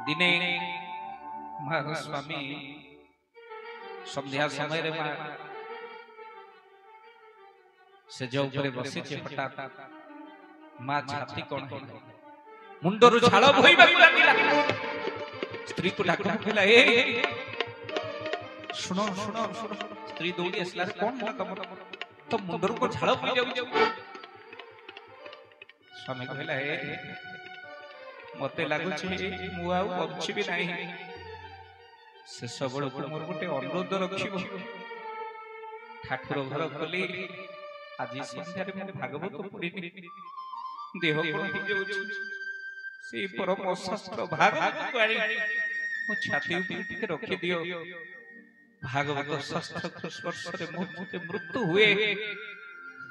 दिने मा स्वामी संध्या समय रे मा से जो ऊपर बसी छे हठात मा छाती कोन है मुंडरु झाळ भइबा लागिला स्त्री को डाकला कहला ए सुनो सुनो सुनो स्त्री दौड़ी असला कोन है तमर तो मुंडरु को झाळ भइ जाउ स्वामी कहला ए मते लागु छी मु आउ बछि भी नाही से सबळ को मोर गोटे अनुरोध रखिबो ठाकुर घर खोली आज संध्या रे भागवत पढिनी देह कोन हो जाउ से परम शास्त्र भागवत को आनी मो छाती ऊपर रखि दियो भागवत शास्त्र को स्पर्श रे मोते मृत्यु हुए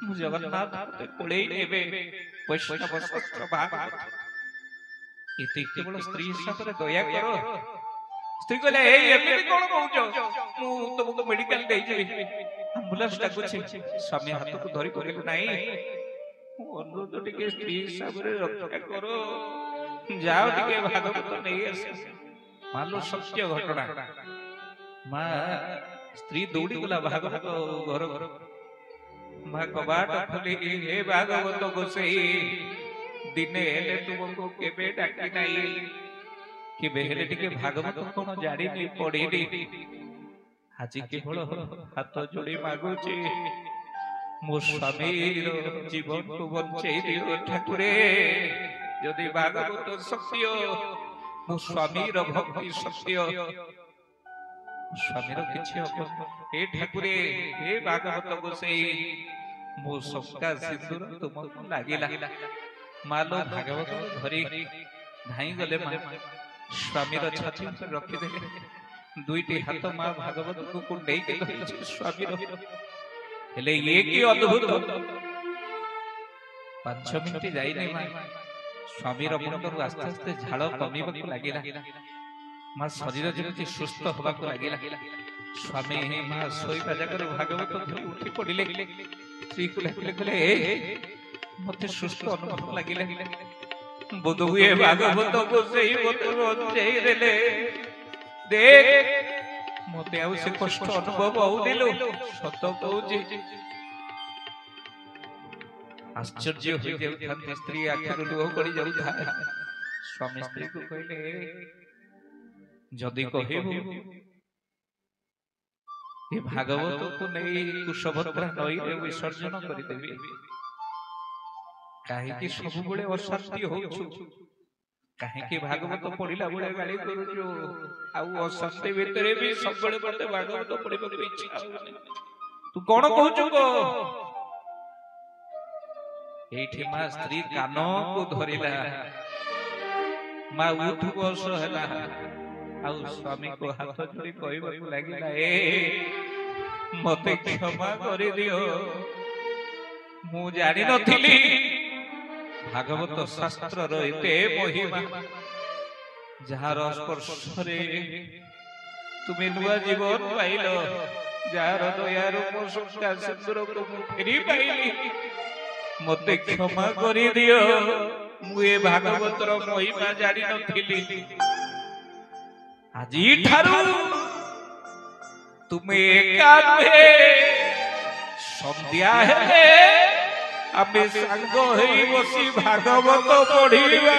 मु जगन्नाथ ते कोळेई नेबे वैष्णव शास्त्र भागवत इति केवल स्त्री हिसाब रे दया करो स्त्री कहले ए एमिति कोन कहउछो मु तुमको मेडिकल देई जेबी आंबुलांस डाकुछि स्वामी हाथ को धरी कहले नाही अनुरोध टिके स्त्री हिसाब रे रक्षा करो जाओ टिके भागवत नहीं आस मालो सत्य घटना मां स्त्री दौड़ी गला भागवत घर मां कबाट खोली हे भागवत गोसाई दिने हेले तुमको केबे डाकी नाही कि बेहेले टिके भागवत कोन जाडी नहीं पड़ी आज केवल हाथ जोड़ी मागुची मो स्वामी जीवन को बंचई दियो ठाकुरे यदि भागवत सत्य मो स्वामी भक्ति सत्य स्वामी किछि हे ठाकुरे हे भागवत गोसाई मो सबका सिंदूर तुमको लागिला मालो भागवत धरी धाई गले मा स्वामी छाती रखी देले दुईटी हाथ मां भागवत को कुंडई के धरिछि स्वामी हेले ये की अद्भुत 5 मिनिट जाई नै मां स्वामी मुंडर आस्ते आस्ते झाड़ कमीबा को लागिला मां शरीर जेमति सुस्थ होबा को लागिला स्वामी मां सोईबा जगर भागवत धरि उठी पडिले श्री को कहले मते सुस्थ अनुभव लागिला बोध हुए भागवत को सही बतई देले देख मते आउ से कष्ट अनुभव होउदिलो सत कहूची आश्चर्य हो जाउथान स्त्री आखिर लुह पड़ी जाउथा स्वामी स्त्री को कहले जदी कहिबो ए भागवत को नहीं कुशभद्रा नई रे विसर्जन करि देबी काहे कि सब बळे अशांति होउछु काहे कि भागवत पढिला बळे गाली करूछु आउ अशांति भितरे भी सब बळे बळे भागवत पढिबा को इच्छा तू कोन कहूछु को एठी मा स्त्री कान को धरिला मा उठु वर्ष हैला आउ स्वामी को हाथ जोड़ी कहबा को लागिला ए मते क्षमा करि दियो मु जानि नथिली भागवत शास्त्र रहिते महिमा जार स्पर्श रे तुमे नुआ जीवन पाइलो जार दयार मो संस्का सिंदूर को फेरी पाइली मते क्षमा करि दियो मु ए भागवत रो महिमा जानि नथिली आजी ठारू तुमे एकावे संध्या है आमे संग होई बसी भागवत पढिबा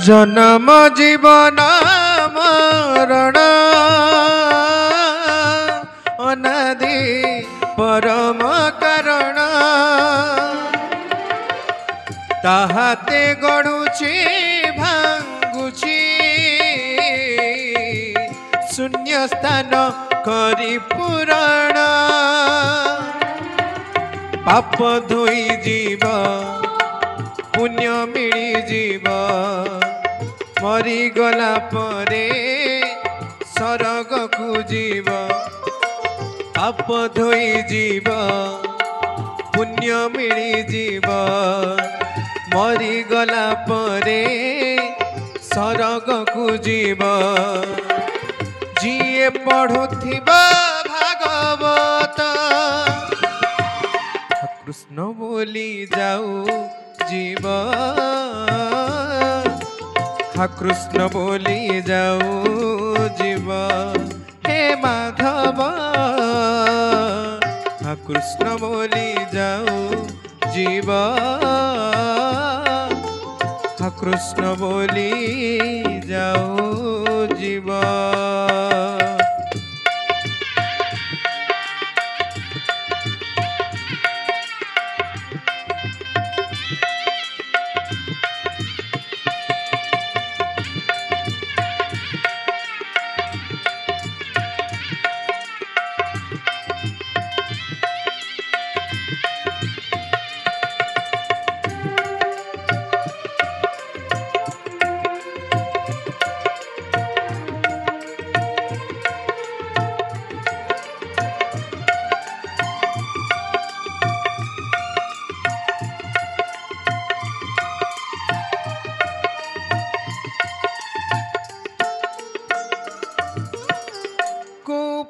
जन्म जीवन मरण अनादि परम कारण ताहाते गडुची भांगुची शून्य स्थान करी पुराण पाप धोई जीव पुण्य मिली जीव मरी गला परे सरग को जीव पाप धोई जीव पुण्य मिली जीव मरी गला परे सरग को जीव जिए पढ़ुथिबा भागवत कृष्ण बोली जाऊ जीव हा कृष्ण बोली जाऊ जीव हे माधव हा कृष्ण बोली जाऊ जीव हा कृष्ण बोली जाऊ जीव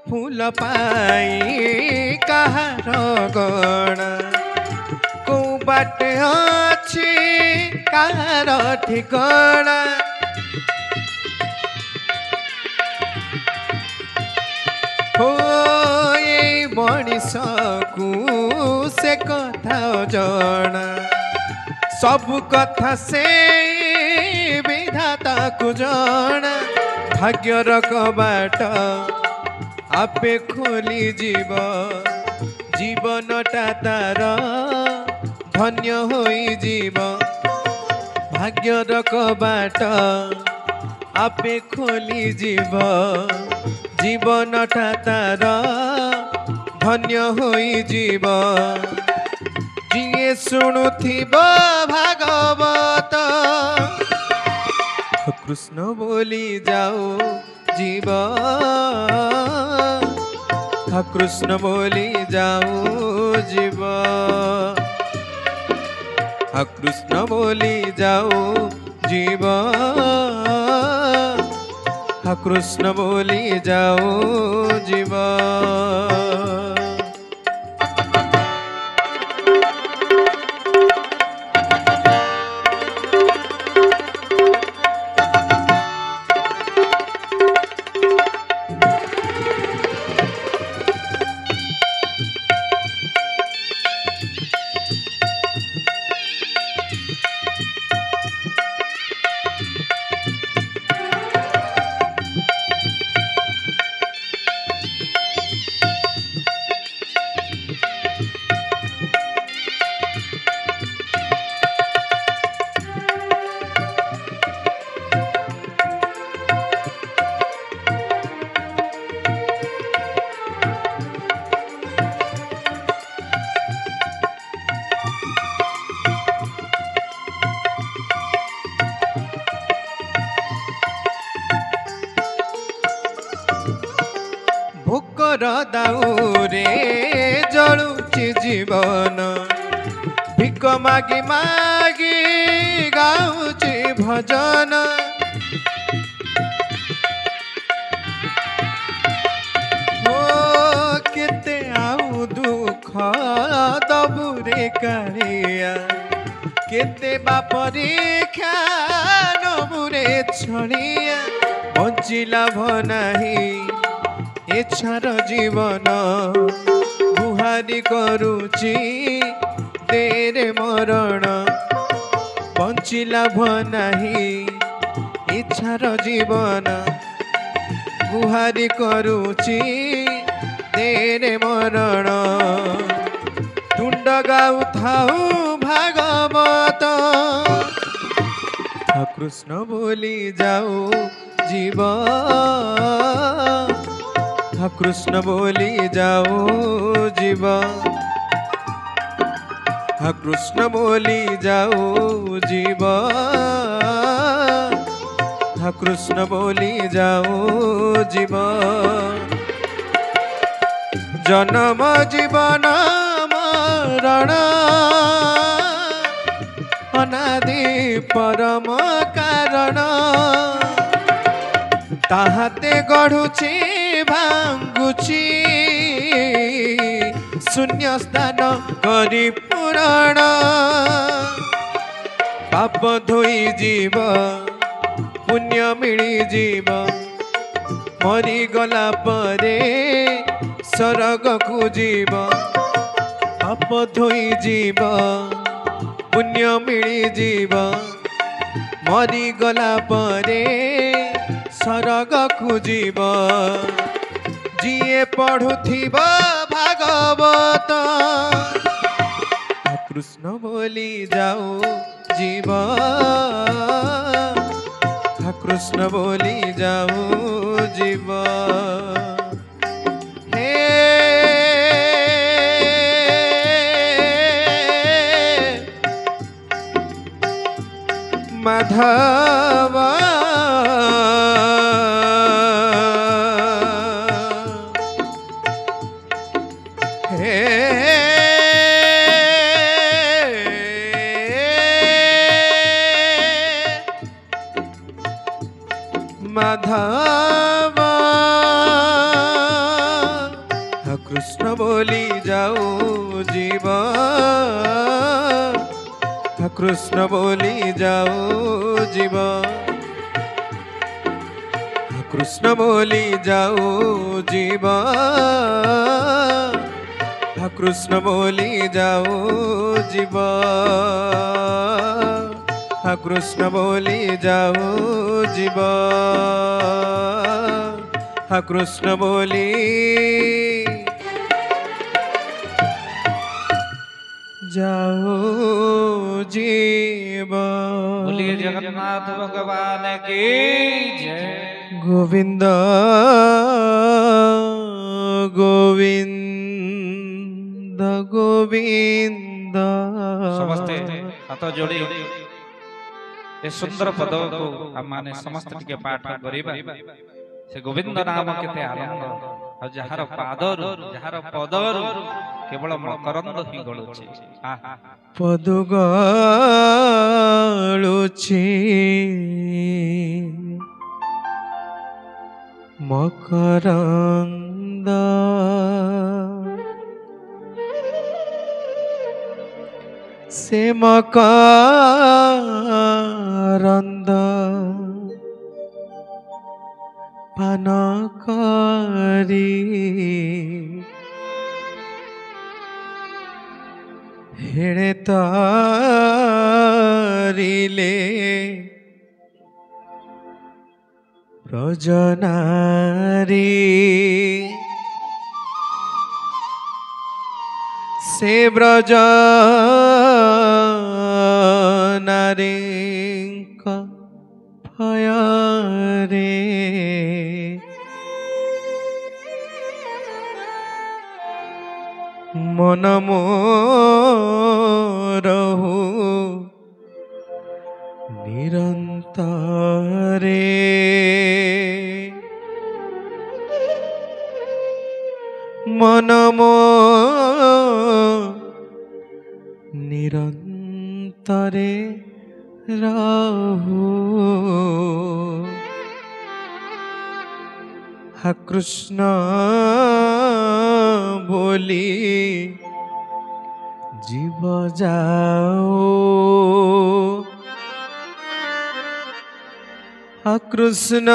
फूल पाई कहा गणा को बाटे अछि कार ठिकाना हो ये मनीष को से कथा जना सब कथा से विधाता को जना भाग्यर कबाट आपे खोली जीव जीवनटा तार धन्य होई जीव भाग्यर कबाट आपे खोली जीव जीवनटा तार धन्य होई जीव जिए शुणुथिब भागवत कृष्ण बोली जाओ जीव कृष्ण बोली जाओ जीव कृष्ण बोली जाओ जीव कृष्ण बोली जाओ जीव दाऊरे जलुची जीवन भिक मागी मागी गाउची भजन हो केते आउ दुख दबुरे कारिया केते बापरीक्षा नबुरे छड़िया बंचिला भनाही इच्छार जीवन गुहारी करुची तेरे मरण बंचिला भनाही इच्छार जीवन गुहारी करुची तेरे मरण तुंड गाउ थाऊ भागवत कृष्ण बोली जाओ जीव कृष्ण बोली जाओ जीव कृष्ण बोली जाओ जीव कृष्ण बोली जाओ जीव जन्म जीवन मरण अनादि परम कारण ताहाते गढ़ुची भांगुची शून्य स्थान करी पुराण पाप धोई जीव पुण्य मिली जीव मरी गला परे सरग को जीव पाप धोई जीव पुण्य मिली जीव मरी गला परे सरग खुजीब जीए पढ़ुथिब भागवत कृष्ण बोली जाओ जीव कृष्ण बोली जाओ जीव माधव माधव कृष्ण बोली जाओ जी কৃষ্ণ বলি যাও জীব কৃষ্ণ বলি যাও জীব কৃষ্ণ বলি যাও জীব কৃষ্ণ বলি যাও জীব কৃষ্ণ বলি যাও জীব। बोलिए जगन्नाथ भगवान की जय। गोविंद गोविंद गोविंद। समस्ते हाथ जोड़ी ए सुंदर पद को हम माने समस्त टिके पाठ करिबा। से गोविंद नाम केते आनंद और जहार पादर जहार पदर केवल मकरंद ही गळुछि। पद गळुछि मकरंद से मकरंद पान करी हेड़े तारिले ब्रजनारी से ब्रजनारी का भयरे मन मोरहु निरंतरे मन निरंतरे रहु। हा कृष्ण बोली जीव जाओ हा कृष्ण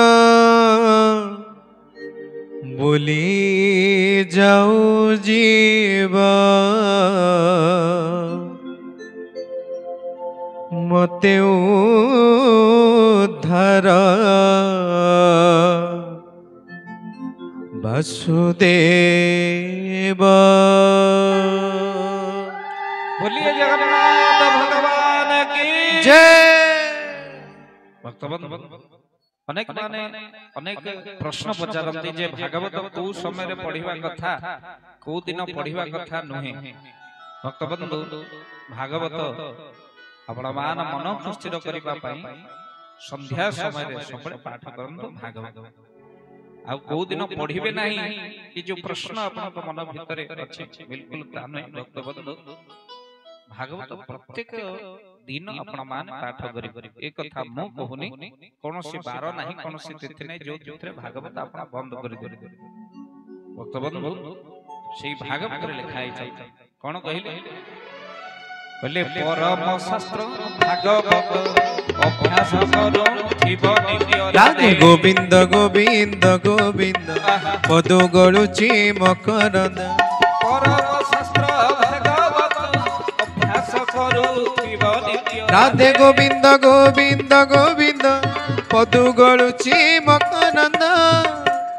बोली जाओ जीव मते उद्धार वासुदेव। बोलिए जगन्नाथ भगवान की जय। भक्तबंधु अनेक माने अनेक प्रश्न पचारती जे भागवत को समय रे पढ़िबा कथा को दिन पढ़िबा कथा नुहे। भक्तबंधु भागवत आपण मान मन स्थिर करिबा पई संध्या समय रे सबले पाठ करंतु भागवत। आ को दिन पढ़िबे नाही कि जो प्रश्न आपन मन भितरे अछि बिल्कुल ता नै। भक्तबंधु भागवत प्रत्येक दिन आपण मान पाठ करि एक कथा मो कहूनी कोनोसी बार नाही कोनोसी तिथि नै जो तिथि भागवत आपण बंद करि दे। भक्तबंधु सेही भागवत रे लिखा है कोन कहिले बोले परम शास्त्र भागवत अभ्यास करो थिब नित्य राधे गोविंद गोविंद गोविंद पद गळुछि मकरंद। परम शास्त्र भागवत अभ्यास करो थिब नित्य राधे गोविंद गोविंद गोविंद पद गळुछि मकरंद।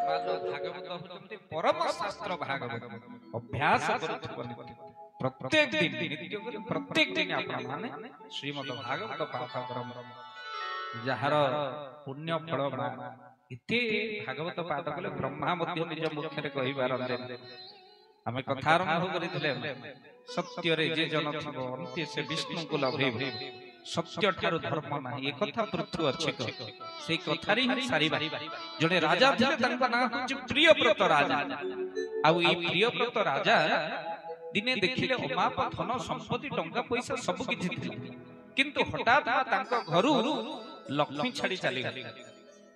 भागवत होते परम शास्त्र भागवत अभ्यास करो थिब नित्य प्रत्येक दिन नित्य प्रत्येक दिन आपण माने श्रीमद् भागवत पाठ करम जहार पुण्य फल इते भागवत पाठ कले ब्रह्मा मध्य निज मुख रे कहि बारंदे। हमें कथा आरंभ करितले सत्य रे जे जन थिबो अंते से विष्णु को लभेबे सत्य ठारु धर्म नाही ए कथा पृथु अछि क सेई कथारी ही सारीबा जने राजा थिले तंका ना होछि प्रियव्रत राजा। आ ई प्रियव्रत राजा दिने देखिले अमाप धन संपत्ति टंका पैसा सब किछि थिले किंतु हठात तांका घरु लक्ष्मी छाड़ी चली गली।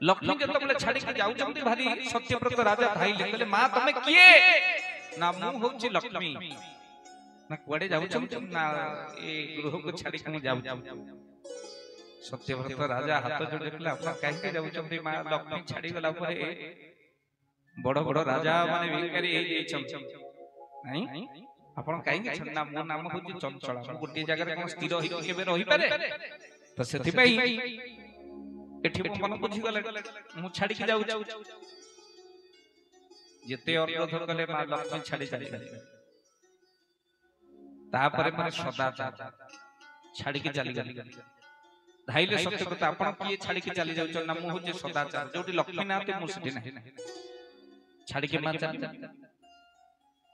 लक्ष्मी जतबले छाड़ी के जाउचंती भारी सत्यव्रत राजा धाइले कहले मां तमे किए ना मु होछि लक्ष्मी ନା କୁଆଡେ ଯାଉଛନ୍ତି ନା ଏ ଗୃହକୁ ଛାଡି ମୁଁ ଯାଉଛି। ସତ୍ୟବ୍ରତ ରାଜା ହାତ ଯୋଡ଼ିଲେ ଆପଣ କାହିଁକି ଯାଉଛନ୍ତି? ମା ଲକ୍ଷ୍ମୀ ଛାଡିଗଲା ପରେ ବଡ ବଡ ରାଜା ମାନେ ଭିକାରୀ ହେଇଯାଇଛନ୍ତି, ନାଇଁ ଆପଣ କାହିଁକି? ନା ମୋ ନାମ ହଉଛି ଚଞ୍ଚଳ, ମୁଁ ଗୋଟିଏ ଜାଗାରେ କଣ ସ୍ଥିର ହେଇକି କେବେ ରହିପାରେ? ତ ସେଥିପାଇଁ ଏଠି ମୋ ମନ ବୁଝିଗଲା, ମୁଁ ଛାଡିକି ଯାଉଛି। ଯେତେ ଅନୁରୋଧ କଲେ ମା ଲକ୍ଷ୍ମୀ ଛାଡି ଚାଲିଗଲେ। ତାପରେ ମାନେ ସଦାଚାର ଛାଡିକି ଚାଲିଗଲେ। ଧାଇଲେ ସତ୍ୟବ୍ରତ ଆପଣ କିଏ ଛାଡିକି ଚାଲି ଯାଉଛନ୍ତି? ନା ମୁଁ ହଉଛି ସଦାଚାର, ଯୋଉଠି ଲକ୍ଷ୍ମୀ ନାହାନ୍ତି ମୁଁ ସେଠି ନାହିଁ। ଛାଡିକି ମା ଚାଲିଗଲେ।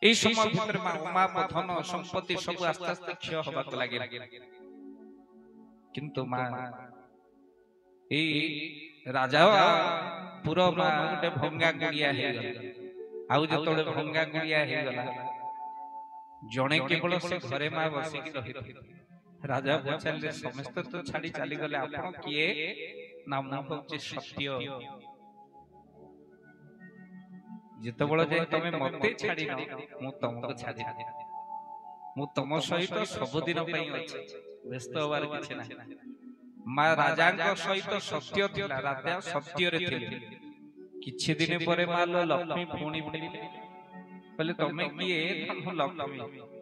এই সময় ভিতরে মা উমা ধন সম্পত্তি সবু আস্তে আস্তে ক্ষয় হবাকে লাগিলা। কিন্তু মা এই রাজা পুরো মা গোটে ভঙ্গা গুড়িয়া হয়ে গলা। আউ যেতବେଳେ ভঙ্গা গুড়িয়া হয়ে গলা, জনে কেবল সে ঘরে মা বসিকি রহিথিলে। রাজা পচারিলে সমস্ত তো ছাড়ি চালি গলে, আপন কিয়ে? না মু হচ্ছে সত্য। যেতବେଳେ যাই তুমি মতে ছাড়ি ন, মু তমକୁ ছাড়ি না। মু তম সহিত ସବୁଦିନ ପାଇଁ ଅଛି, ବ୍ୟସ୍ତ ହବାର କିଛି ନାହିଁ। ମା ରାଜାଙ୍କ ସହିତ ସତ୍ୟ ଥିଲା, ରାଜା ସତ୍ୟରେ ଥିଲେ। କିଛି ଦିନ ପରେ ମା ଲକ୍ଷ୍ମୀ ପୁଣି ଫେରିଲେ। କହିଲେ ତମେ କିଏ? ମୁଁ ଲକ୍ଷ୍ମୀ।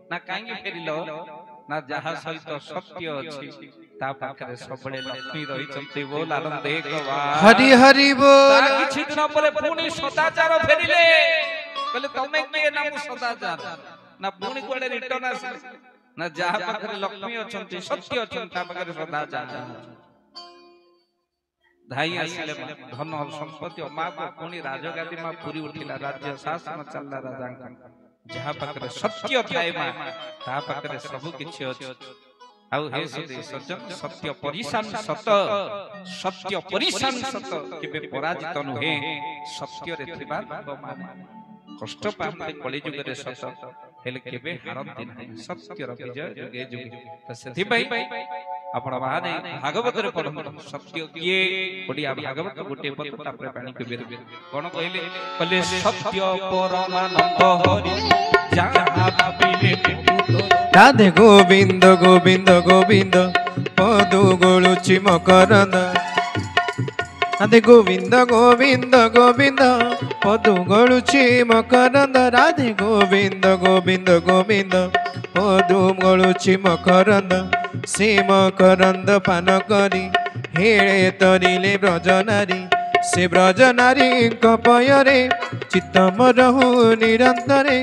ନା କାହିଁକି ଫେରିଲ? ନା ଯାହା ସହିତ ସତ୍ୟ ଅଛି ତା ପାଖରେ ସବୁବେଳେ ଲକ୍ଷ୍ମୀ ରହିଛନ୍ତି। ବୋଲ ଆନନ୍ଦ ଏକ ବାର हरि हरि बोल। କିଛି ଦିନ ପରେ ପୁଣି ସଦାଚାର ଫେରିଲେ। କହିଲେ ତମେ କିଏ? ନା ମୁଁ ସଦାଚାର। ନା ପୁଣି କୁଆଡେ ରିଟର୍ନ ଆସିଲେ? ନା ଯାହା ପାଖରେ ଲକ୍ଷ୍ମୀ ଅଛନ୍ତି, ସତ୍ୟ ଅଛନ୍ତି, ତା ପାଖରେ ସଦାଚାର। ଧାଇ ଆସିଲେ ଧନ ସମ୍ପତ୍ତି ଅମାପ, ପୁଣି ରାଜଗାଦି ମା ପୁରୀ ଉଠିଲା, ରାଜ୍ୟ ଶାସନ ଚାଲିଲା ରାଜାଙ୍କ। ଯାହା ପାଖରେ ସତ୍ୟ ଥାଏ ମା, ତା ପାଖରେ ସବୁ କିଛି ଅଛି। ଆଉ ହେ ସଜ୍ଜନ, ସତ୍ୟ ପରିଶାନ ସତ, ସତ୍ୟ ପରିଶାନ ସତ କେବେ ପରାଜିତ ନୁହେଁ। ସତ୍ୟରେ ଥିବା ଲୋକମାନେ କଷ୍ଟ ପାଆନ୍ତି କଳିଯୁଗରେ ସତ, ହେଲେ କେବେ ହାରନ୍ତି ନାହିଁ। ସତ୍ୟର ବିଜୟ ଯୁଗେ ଯୁଗେ। ତ ସେଥିପାଇଁ ଆପଣ ମାନେ ଭାଗବତରେ ପଢନ୍ତୁ ସତ୍ୟ କିଏ। ଓଡିଆ ଭାଗବତ ଗୋଟିଏ ପଦ, ତାପରେ ପାଣି ପିବେ। କଣ କହିଲେ? କହିଲେ ସତ୍ୟ ପରମାନନ୍ଦ ହରି ଯାହା ଭାବିଲେ। राधे गोविंद गोविंद गोविंद पदु गोलुची मकरंद। राधे गोविंद गोविंद गोविंद पदु गोलुची मकरंद। राधे गोविंद गोविंद गोविंद पदु गोलुची मकरंद। से मकरंद पान करी हेळे तरिले ब्रजनारी। से ब्रजनारी कपयरे चित्त मोरहु निरंतरे।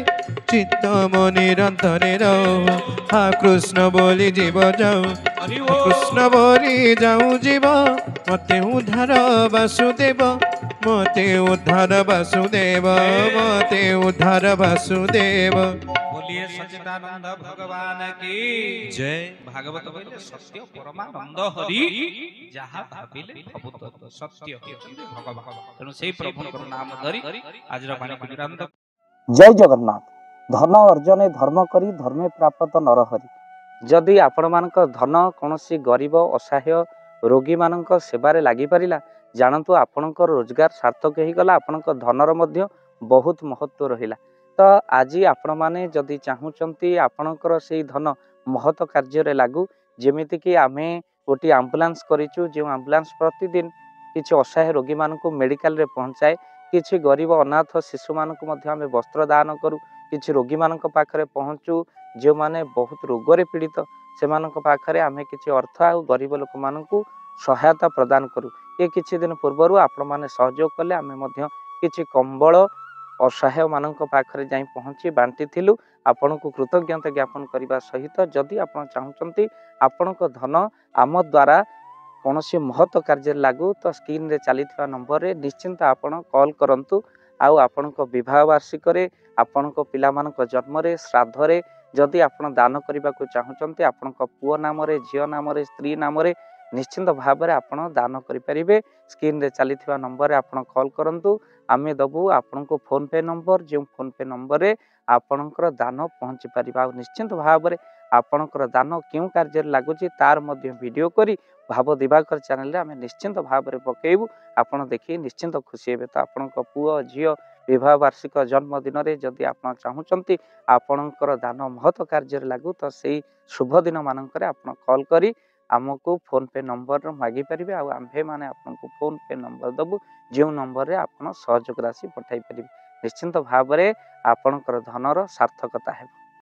चित्त मो निरंतरे रहो। हा कृष्ण बोली जीव जाऊ, कृष्ण बोली जाऊ जीव। मते उद्धार वासुदेव, मते उद्धार वासुदेव, मते उद्धार वासुदेव। बोलिए सच्चिदानंद भगवान की जय। भागवत बोले सत्य परमानंद हरि जहा भाबिले प्रभु तत्व। सत्य होचंदी भगवान, तेणु सेही प्रभुଙ୍କର नाम धरि आजर बाणी विराम। जय जगन्नाथ। धन अर्जने धर्म करी धर्मे प्राप्त नरहरि। जदि आपण मानक धन कौनसी गरीब असहाय रोगी मानक सेवारे लागि परिला, जानतु आपणकर रोजगार सार्थक हो गला, आपणक धनर मध्य बहुत महत्व रहिला। तो आज आपण माने जदि चाहूचंती आपणकर सेही धन महत कार्य लागू, जेमिति कि आमे गोटी एम्बुलेंस करिचु, जे एम्बुलेंस प्रतिदिन किछि असहाय रोगी मानक मेडिकल रे पहुंचाए, किछि गरीब अनाथ शिशु मानक मध्य आमे वस्त्र दान करू, किछि रोगी मानक पाखरे पहुंचू जो माने बहुत रोगरे पीड़ित, सेमानक पाखरे आमे किछि अर्थ आ गरीब लोक मानकू सहायता प्रदान करू। ये किछि दिन पूर्वरु आपण माने सहयोग कले, आमे मध्य किछि कंबळ असहाय मानक पाखरे जाई पहुंची बांटी थिलु। आपनकू कृतज्ञता ज्ञापन करबा सहित जदि आपण चाहूचंती आपनक धन आम द्वारा कौनसी महत्व कार्य लागू, तो स्क्रीन रे चलीथिबा नंबर रे निश्चिंत आपण कॉल करंतु। आउ आपनक विवाह वार्षिक रे, आपनक पिला मानक जन्म रे, श्राद्ध रे जदि आपण दान करबा को चाहूचंती, आपनक पुओ नाम रे, झियो नाम रे, स्त्री नाम रे निश्चिंत भाव में आपण दान करि परिबे। स्क्रीन रे चलीथिबा नंबर रे आपण कॉल करंतु, आमे दबु आपनक फोन पे नंबर, जो फोन पे नंबर रे आपनकर दान पहुंची परिबा। निश्चिंत भाव में आपनकर दान क्यों कार्य लागुची तार मध्य वीडियो करी भाव दिवाकर चैनल रे आमे निश्चिंत भाव में पकेबू। आपण देखि निश्चिंत खुशी हेबे। तो आपनक पुओ झियो ବିବାହ ବାର୍ଷିକ ଜନ୍ମଦିନରେ ଯଦି ଆପଣ ଚାହୁଁଛନ୍ତି ଆପଣଙ୍କର ଦାନ ମହତ କାର୍ଯ୍ୟରେ ଲାଗୁ ତ ସେଇ ଶୁଭ ଦିନ ମାନଙ୍କରେ ଆପଣ କଲ୍ କରି ଆମକୁ ଫୋନ୍ ପେ ନମ୍ବର ମାଗିପାରିବେ ଆଉ ଆମ୍ଭେମାନେ ଆପଣଙ୍କୁ ଫୋନ୍ ପେ ନମ୍ବର ଦେବୁ ଯେଉଁ ନମ୍ବରରେ ଆପଣ ସହଯୋଗ ରାଶି ପଠାଇ ପାରିବେ। ନିଶ୍ଚିନ୍ତ ଭାବରେ ଆପଣଙ୍କର ଧନର ସାର୍ଥକତା ହେବ।